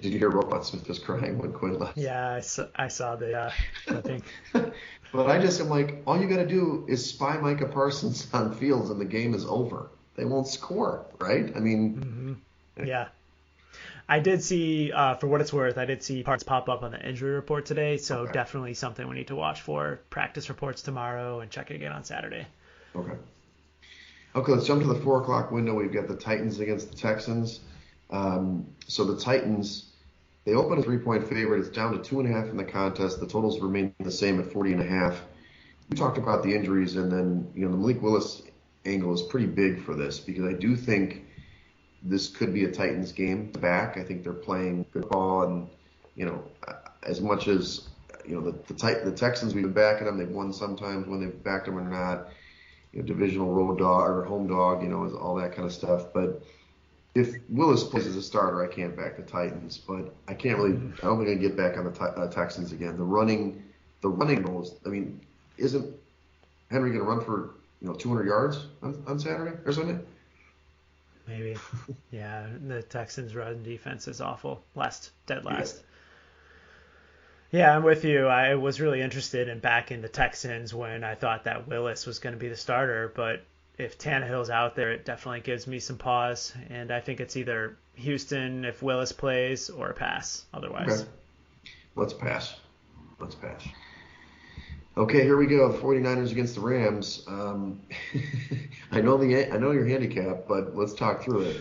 Did you hear Robot Smith just crying when Quinn left? Yeah, I saw the clipping. But I just am like, all you got to do is spy Micah Parsons on Fields and the game is over. They won't score, right? I mean, Yeah. I did see, for what it's worth, I did see parts pop up on the injury report today, so definitely something we need to watch for. Practice reports tomorrow and check it again on Saturday. Okay. Okay, let's jump to the 4 o'clock window. We've got the Titans against the Texans. So the Titans, they open a 3-point favorite. It's down to 2.5 in the contest. The totals remain the same at 40.5. We talked about the injuries, and then the Malik Willis angle is pretty big for this because I do think this could be a Titans game back. I think they're playing good ball, and as much as the Texans, we've been backing them. They've won sometimes when they've backed them or not. Divisional road dog or home dog, is all that kind of stuff. But if Willis plays as a starter, I can't back the Titans. But I can't really. I don't think I can get back on the Texans again. The running goals. I mean, isn't Henry going to run for 200 yards on Saturday or Sunday? Maybe. Yeah, the Texans' run defense is awful. Dead last. Yeah, I'm with you. I was really interested in backing the Texans when I thought that Willis was going to be the starter, but if Tannehill's out there, it definitely gives me some pause, and I think it's either Houston if Willis plays or a pass otherwise. Okay. Let's pass. Okay, here we go. The 49ers against the Rams. I know your handicap, but let's talk through it.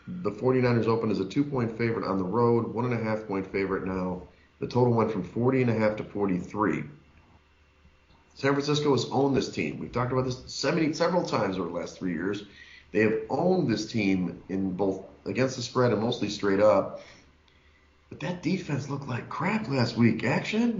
The 49ers open as a 2-point favorite on the road, 1.5-point favorite now. The total went from 40.5 to 43. San Francisco has owned this team. We've talked about this several times over the last 3 years. They have owned this team in both against the spread and mostly straight up. But that defense looked like crap last week. Action?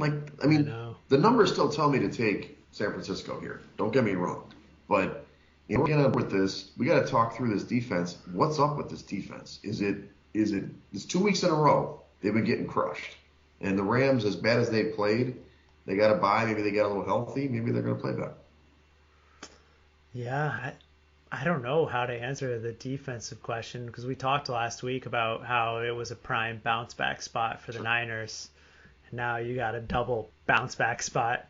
The numbers still tell me to take San Francisco here. Don't get me wrong. But we're getting up with this. We got to talk through this defense. What's up with this defense? It's 2 weeks in a row they've been getting crushed. And the Rams, as bad as they played, they got to bye. Maybe they got a little healthy. Maybe they're going to play better. Yeah, I don't know how to answer the defensive question because we talked last week about how it was a prime bounce back spot for the Niners. And now you got a double bounce back spot.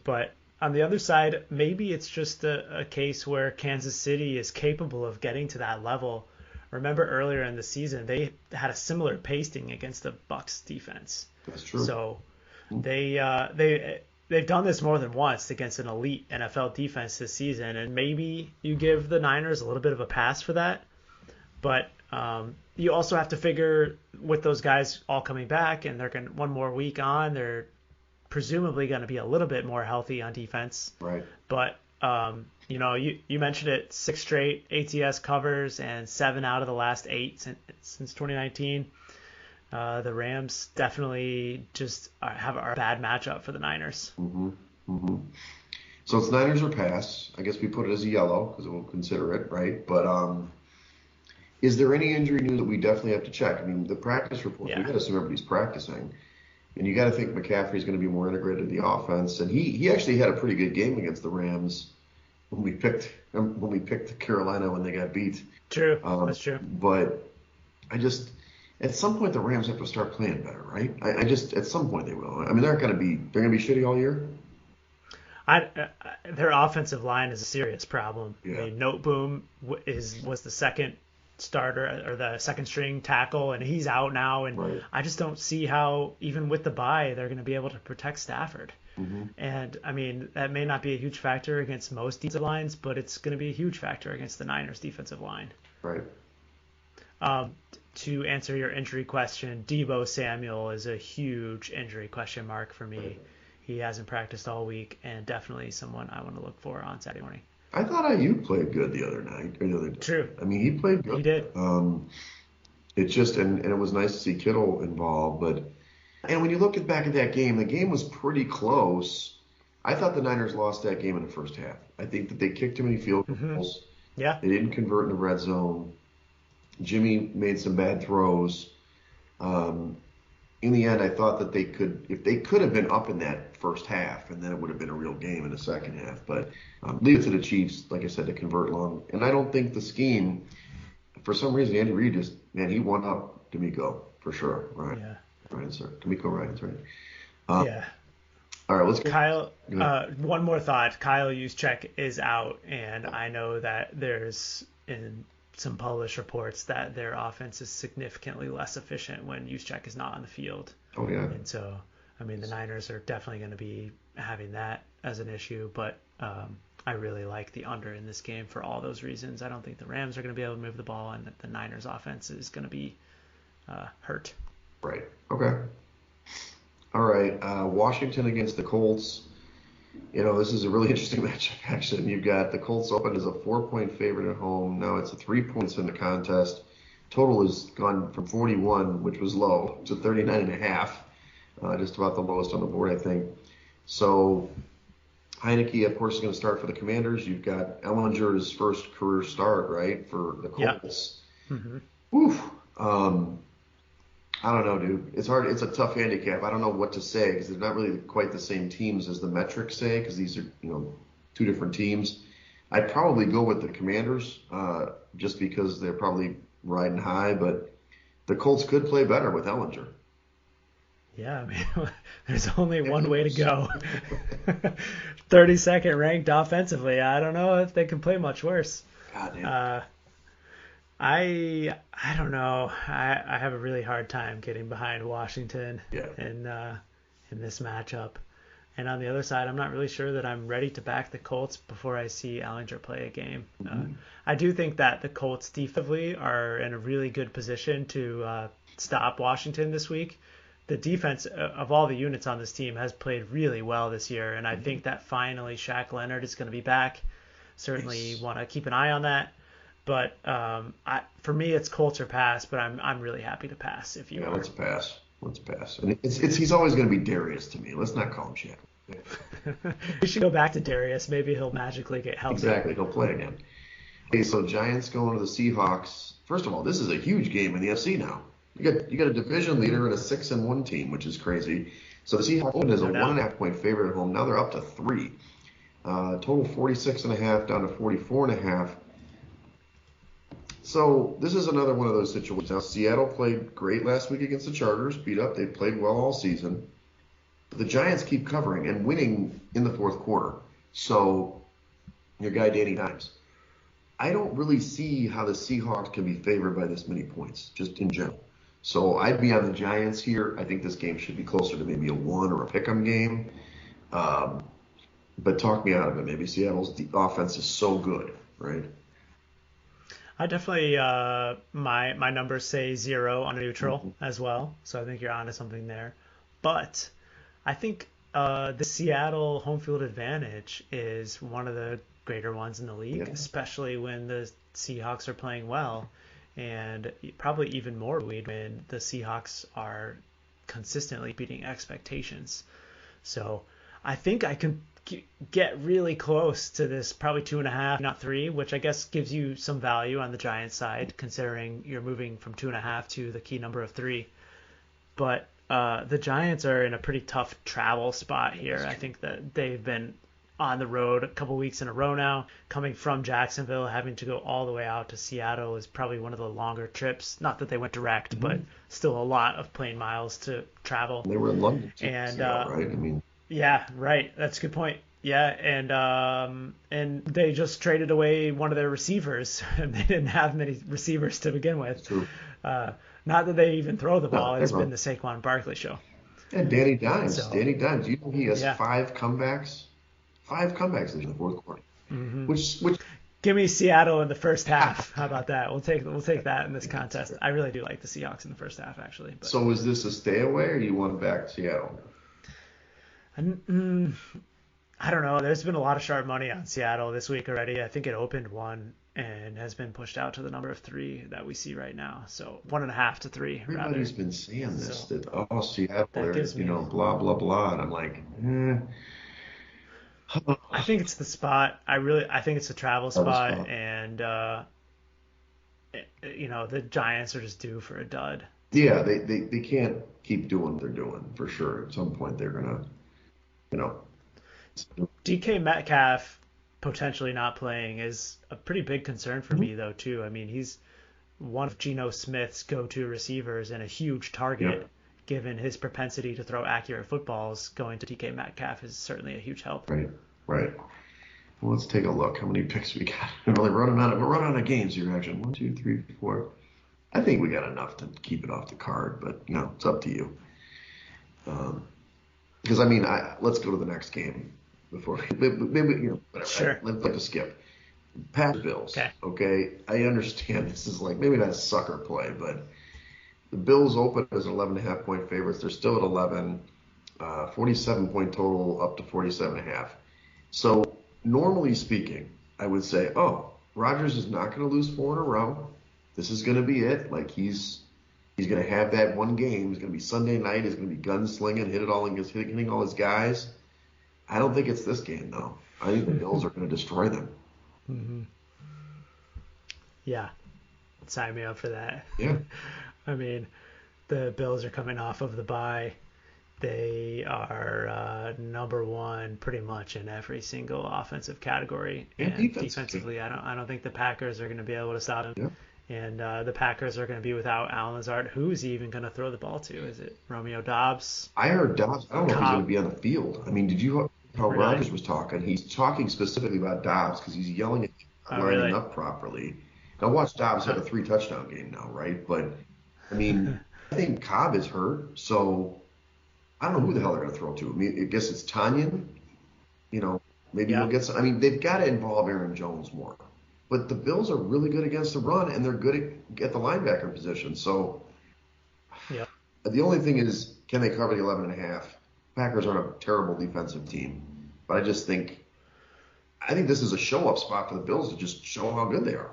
But on the other side, maybe it's just a case where Kansas City is capable of getting to that level. Remember earlier in the season, they had a similar pasting against the Bucs defense. That's true. So they've done this more than once against an elite NFL defense this season, and maybe you give the Niners a little bit of a pass for that. But you also have to figure with those guys all coming back, and they're going one more week on, they're presumably going to be a little bit more healthy on defense. Right. But you mentioned it, 6 straight ATS covers and 7 out of the last 8 since 2019. The Rams definitely just are a bad matchup for the Niners. Mm-hmm. Mm-hmm. So it's Niners or pass. I guess we put it as a yellow because we'll consider it, right? But is there any injury news that we definitely have to check? I mean, the practice report, we got to assume everybody's practicing. And you got to think McCaffrey's going to be more integrated in the offense. And he actually had a pretty good game against the Rams when we picked Carolina when they got beat. True, that's true. But at some point the Rams have to start playing better, right? At some point they will. I mean, they're going to be shitty all year. Their offensive line is a serious problem. Yeah. I mean, Noteboom was the second starter or the second string tackle, and he's out now. And right. I just don't see how, even with the bye, they're going to be able to protect Stafford. Mm-hmm. And I mean, that may not be a huge factor against most defensive lines, but it's going to be a huge factor against the Niners defensive line. Right. To answer your injury question, Deebo Samuel is a huge injury question mark for me. Right. He hasn't practiced all week, and definitely someone I want to look for on Saturday morning. I thought Ayuk played good the other night. Or the other day. True. I mean, he played good. He did. It's just, and it was nice to see Kittle involved. And when you look back at that game, the game was pretty close. I thought the Niners lost that game in the first half. I think that they kicked too many field goals. Mm-hmm. Yeah. They didn't convert in the red zone. Jimmy made some bad throws. in the end, I thought that if they could have been up in that first half, and then it would have been a real game in the second half. But leave it to the Chiefs, like I said, to convert long. And I don't think the scheme, for some reason, Andy Reid just, man, he won up D'Amico for sure. Right, Yeah. Ryan, sir, D'Amico Ryan's right. Uh, Yeah. all right, let's go. Kyle, Go ahead. one more thought. Kyle Juszczyk is out, and I know that there's in some published reports that their offense is significantly less efficient when Juszczyk is not on the field. Oh yeah. And so, I mean, the Niners are definitely going to be having that as an issue, but I really like the under in this game for all those reasons. I don't think the Rams are going to be able to move the ball, and that the Niners offense is going to be hurt. Right. Okay. All right. Washington against the Colts. This is a really interesting matchup, actually. You've got the Colts open as a 4-point favorite at home. Now it's a 3 points in the contest. Total has gone from 41, which was low, to 39.5. Just about the lowest on the board, I think. So Heineke, of course, is going to start for the Commanders. You've got Ellinger's first career start, right, for the Colts. Yeah. Mm-hmm. Woof. I don't know, dude. It's hard. It's a tough handicap. I don't know what to say because they're not really quite the same teams as the metrics say because these are, two different teams. I'd probably go with the Commanders just because they're probably riding high, but the Colts could play better with Ellinger. Yeah, I mean, there's only one way to go. 32nd ranked offensively. I don't know if they can play much worse. God damn. I don't know. I have a really hard time getting behind Washington in this matchup. And on the other side, I'm not really sure that I'm ready to back the Colts before I see Ellinger play a game. I do think that the Colts defensively are in a really good position to stop Washington this week. The defense of all the units on this team has played really well this year, and I think that finally Shaq Leonard is going to be back. Certainly want to keep an eye on that. But for me, it's Colts or pass. But I'm really happy to pass if you. Yeah, let's pass. Let's pass. And he's always going to be Darius to me. Let's not call him Shaq. We should go back to Darius. Maybe he'll magically get healthy. Exactly. He'll play again. Okay, so Giants going to the Seahawks. First of all, this is a huge game in the FC now. You got a division leader and a 6-1 team, which is crazy. So the Seahawks opened as a 1.5 point favorite at home. Now they're up to 3. Total 46.5 down to 44.5. So this is another one of those situations. Now, Seattle played great last week against the Chargers, beat up. They played well all season. But the Giants keep covering and winning in the fourth quarter. So your guy, Danny Dimes. I don't really see how the Seahawks can be favored by this many points, just in general. So I'd be on the Giants here. I think this game should be closer to maybe a 1 or a pick'em game. But talk me out of it. Maybe Seattle's offense is so good, right? I definitely my numbers say 0 on a neutral as well, so I think you're onto something there. But I think the Seattle home field advantage is one of the greater ones in the league, especially when the Seahawks are playing well, and probably even more when the Seahawks are consistently beating expectations. So I think I can get really close to this, probably 2.5, not 3, which I guess gives you some value on the Giants side, considering you're moving from 2.5 to the key number of 3. But the Giants are in a pretty tough travel spot here. I think that they've been on the road a couple weeks in a row now. Coming from Jacksonville, having to go all the way out to Seattle is probably one of the longer trips. Not that they went direct, but still a lot of plane miles to travel. They were in London, and Seattle, right? I mean. Yeah, right. That's a good point. Yeah, and they just traded away one of their receivers. They didn't have many receivers to begin with. True. Not that they even throw the ball. It's been the Saquon Barkley show. And Danny Dimes. Danny Dimes. You know he has 5 comebacks. 5 comebacks in the fourth quarter. Mm-hmm. Which give me Seattle in the first half. How about that? We'll take that in this contest. I really do like the Seahawks in the first half, actually. But. So is this a stay away, or you want to back Seattle? I don't know. There's been a lot of sharp money on Seattle this week already. I think it opened 1 and has been pushed out to the number of 3 that we see right now. So 1.5 to 3. Everybody's been saying this, that Seattle, blah, blah, blah. And I'm like, I think it's the spot. I think it's the travel spot. And, the Giants are just due for a dud. Yeah, they can't keep doing what they're doing for sure. At some point, they're gonna, you know, DK Metcalf potentially not playing is a pretty big concern for Mhm. me, though, too. I mean, he's one of Geno Smith's go-to receivers and a huge target. Yep, Given his propensity to throw accurate footballs, going to DK Metcalf is certainly a huge help. right, right. Well, let's take a look. How many picks we got? We're running out of games here. Actually, 1, 2, 3, 4. I think we got enough to keep it off the card, but it's up to you. Because I mean, let's go to the next game before maybe whatever. Sure. Let's like to skip. Packers Bills. Okay. Okay, I understand this is like maybe not a sucker play, but the Bills open as 11.5 point favorites. They're still at 11. 47 point total up to 47.5. So normally speaking, I would say, oh, Rodgers is not going to lose four in a row. This is going to be it. Like he's going to have that one game. It's going to be Sunday night. He's going to be gunslinging, hitting all his guys. I don't think it's this game though. I think the Bills are going to destroy them. Mm-hmm. Yeah, sign me up for that. Yeah. I mean, the Bills are coming off of the bye. They are number one pretty much in every single offensive category, And and defense. defensively, I don't think the Packers are going to be able to stop them. Yeah. And the Packers are going to be without Allen Lazard. Who's he even going to throw the ball to? Is it Romeo Dobbs? I heard Dobbs. I don't know if he's going Cobb? to be on the field. I mean, did you hear how Really? Rodgers was talking? He's talking specifically about Dobbs because he's yelling at him Oh, not lining really? up properly. Now, watch Dobbs have Huh. a 3 touchdown game now, right? But I mean, I think Cobb is hurt, so I don't know who the hell they're going to throw to. I mean, I guess it's Tanyan. You know, maybe he'll Yeah. get some. I mean, they've got to involve Aaron Jones more. But the Bills are really good against the run, and they're good at the linebacker position. So Yeah. the only thing is, can they cover the 11.5? Packers aren't a terrible defensive team, but I think this is a show-up spot for the Bills to just show how good they are.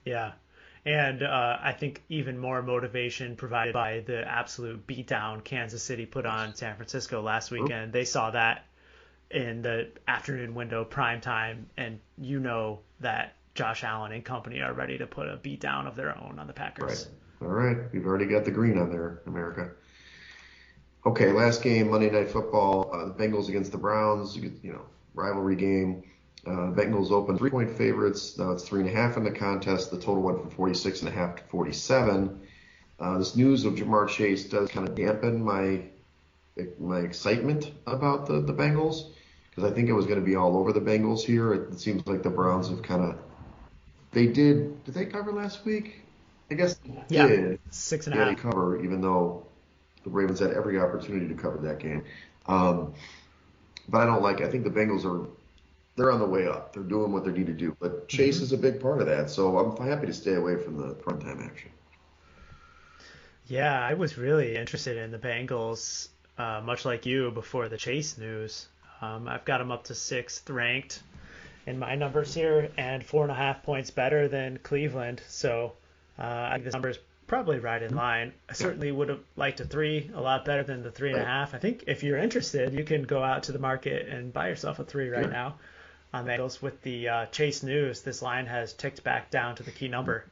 Yeah. And I think even more motivation provided by the absolute beatdown Kansas City put on San Francisco last weekend. They saw that in the afternoon window, prime time, and you know that Josh Allen and company are ready to put a beatdown of their own on the Right. Packers. All right. We've already got the green on there, America. Okay, last game, Monday Night Football. The Bengals against the Browns. Rivalry game. Bengals open 3 point favorites. Now it's 3.5 in the contest. The total went from 46.5 to 47. This news of Jamar Chase does kind of dampen my excitement about the Bengals because I think it was going to be all over the Bengals here. It seems like the Browns have kind of did they cover last week? I guess they Yeah, did. six and a Yeah, they half. cover even though the Ravens had every opportunity to cover that game. But I don't like it. I think the Bengals they're on the way up. They're doing what they need to do. But Chase Hmm. is a big part of that, so I'm happy to stay away from the primetime action. Yeah, I was really interested in the Bengals, much like you before the Chase news. I've got them up to sixth ranked in my numbers here, and 4.5 points better than Cleveland. So I think this number is probably right in line. I Yeah, certainly would have liked a three, a lot better than the three and a right. half. I think if you're interested, you can go out to the market and buy yourself a three right Sure. now on the Bengals. With the Chase news, this line has ticked back down to the key number,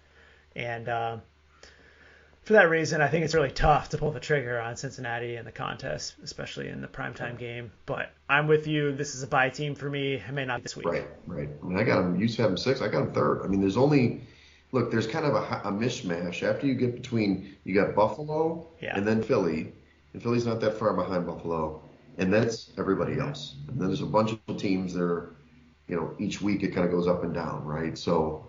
and for that reason, I think it's really tough to pull the trigger on Cincinnati in the contest, especially in the primetime game. But I'm with you. This is a bye team for me. It may not be this week. Right, right. I mean, I got them. Used to have them sixth. I got them third. I mean, there's kind of a mishmash after you get between you got Buffalo Yeah. and then Philly, and Philly's not that far behind Buffalo, and that's everybody Hmm. else. And then there's a bunch of teams that are, each week it kind of goes up and down, right? So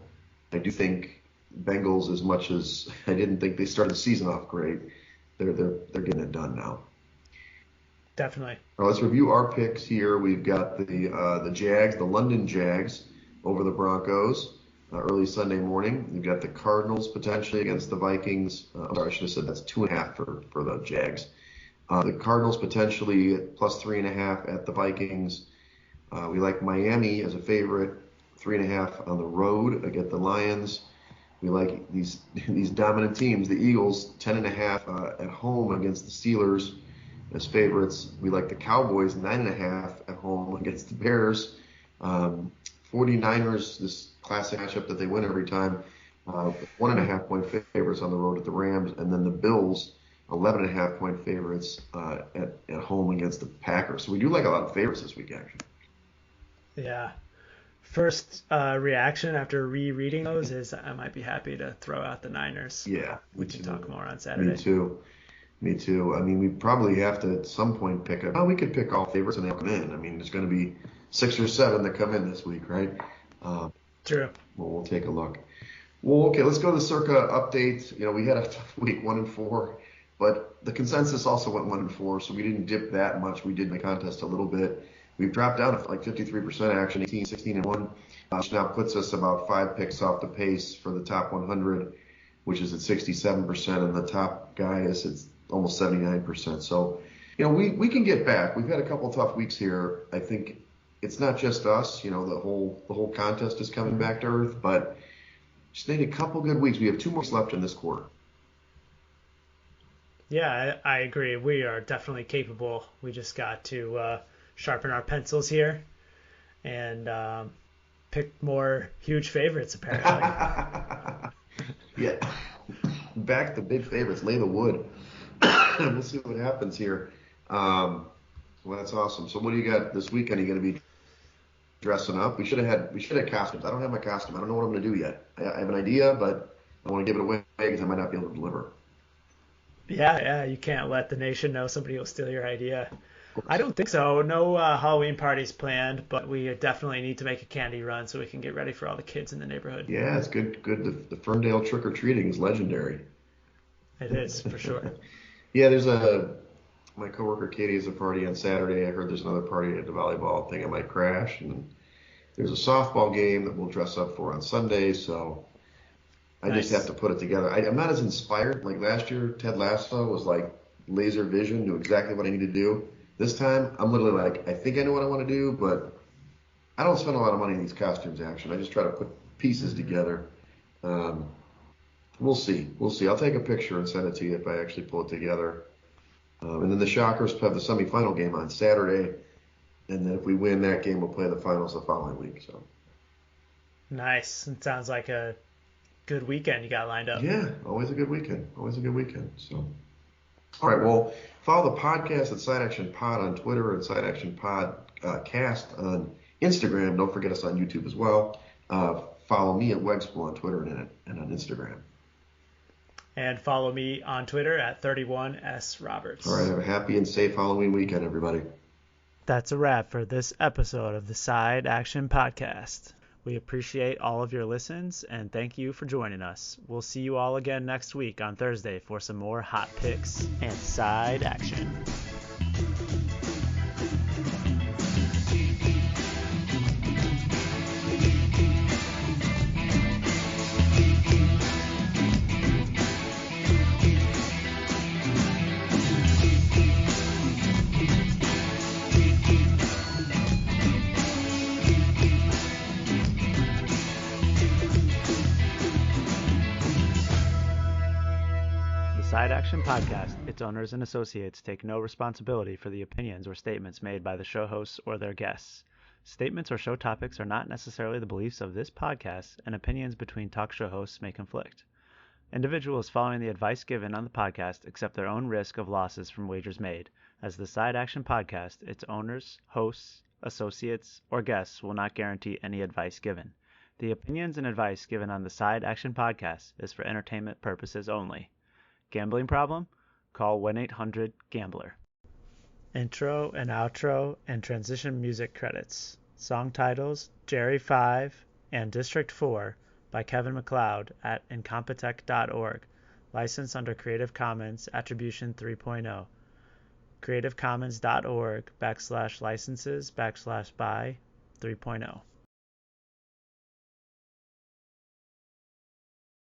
I do think Bengals, as much as I didn't think they started the season off great, they're getting it done now. Definitely. Now let's review our picks here. We've got the Jags, the London Jags, over the Broncos early Sunday morning. We've got the Cardinals potentially against the Vikings. I'm sorry, I should have said that's 2.5 for the Jags. The Cardinals potentially at plus 3.5 at the Vikings. We like Miami as a favorite, 3.5 on the road against the Lions. We like these dominant teams, the Eagles, 10.5 at home against the Steelers as favorites. We like the Cowboys, 9.5 at home against the Bears. 49ers, this classic matchup that they win every time, 1.5 point favorites on the road at the Rams, and then the Bills 11.5 point favorites at home against the Packers. So we do like a lot of favorites this week, actually. Yeah. First reaction after rereading those is I might be happy to throw out the Niners. Yeah, me We can talk too. more on Me Saturday. too. Me too. I mean, we probably have to at some point pick up. Oh, we could pick all favorites and they'll come in. I mean, there's going to be 6 or 7 that come in this week, right? Uh, True. well, we'll take a look. Well, okay, let's go to the Circa update. We had a tough week, 1-4, but the consensus also went 1-4, so we didn't dip that much. We did in the contest a little bit. We've dropped down to like 53% action, 18, 16-1, which now puts us about 5 picks off the pace for the top 100, which is at 67%, and the top guy is at almost 79%. So, we can get back. We've had a couple tough weeks here. I think it's not just us. The whole contest is coming back to earth, but just need a couple good weeks. We have 2 more left in this quarter. Yeah, I agree. We are definitely capable. We just got to sharpen our pencils here and pick more huge favorites, apparently. Yeah, back the big favorites, lay the wood. We'll see what happens here. Well, that's awesome. So, what do you got this weekend? Are you going to be dressing up? We should have costumes. I don't have my costume. I don't know what I'm going to do yet. I have an idea, but I want to give it away because I might not be able to deliver. Yeah, you can't let the nation know somebody will steal your idea. Of I course. don't think so. No Halloween parties planned, but we definitely need to make a candy run so we can get ready for all the kids in the neighborhood. Yeah, it's good. Good. The Ferndale trick or treating is legendary. It is, for sure. Yeah, my coworker Katie has a party on Saturday. I heard there's another party at the volleyball thing. I might crash, and there's a softball game that we'll dress up for on Sunday. So I just have Nice. to put it together. I'm not as inspired. Like last year, Ted Lasso was like laser vision, knew exactly what I need to do. This time, I'm literally like, I think I know what I want to do, but I don't spend a lot of money in these costumes. Action. I just try to put pieces Hmm. together. Um, we'll see. We'll see. I'll take a picture and send it to you if I actually pull it together. And then the Shockers have the semifinal game on Saturday, and then if we win that game, we'll play the finals the following week. So Nice. It sounds like a good weekend you got lined up. yeah, always a good weekend. Always a good weekend. So all right, well, follow the podcast at Side Action Pod on Twitter and Side Action Podcast on Instagram. Don't forget us on YouTube as well. Follow me at Wegspool on Twitter and on Instagram. And follow me on Twitter at All right, 31sroberts. have a happy and safe Halloween weekend, everybody. That's a wrap for this episode of the Side Action Podcast. We appreciate all of your listens and thank you for joining us. We'll see you all again next week on Thursday for some more hot picks and side action. The Side Action Podcast, its owners and associates take no responsibility for the opinions or statements made by the show hosts or their guests. Statements or show topics are not necessarily the beliefs of this podcast, and opinions between talk show hosts may conflict. Individuals following the advice given on the podcast accept their own risk of losses from wagers made, as the Side Action Podcast, its owners, hosts, associates, or guests will not guarantee any advice given. The opinions and advice given on the Side Action Podcast is for entertainment purposes only. Gambling problem? Call 1-800-GAMBLER. Intro and outro and transition music credits. Song titles Jerry 5 and District 4 by Kevin MacLeod at incompetech.org. Licensed under Creative Commons Attribution 3.0. creativecommons.org/licenses/by 3.0.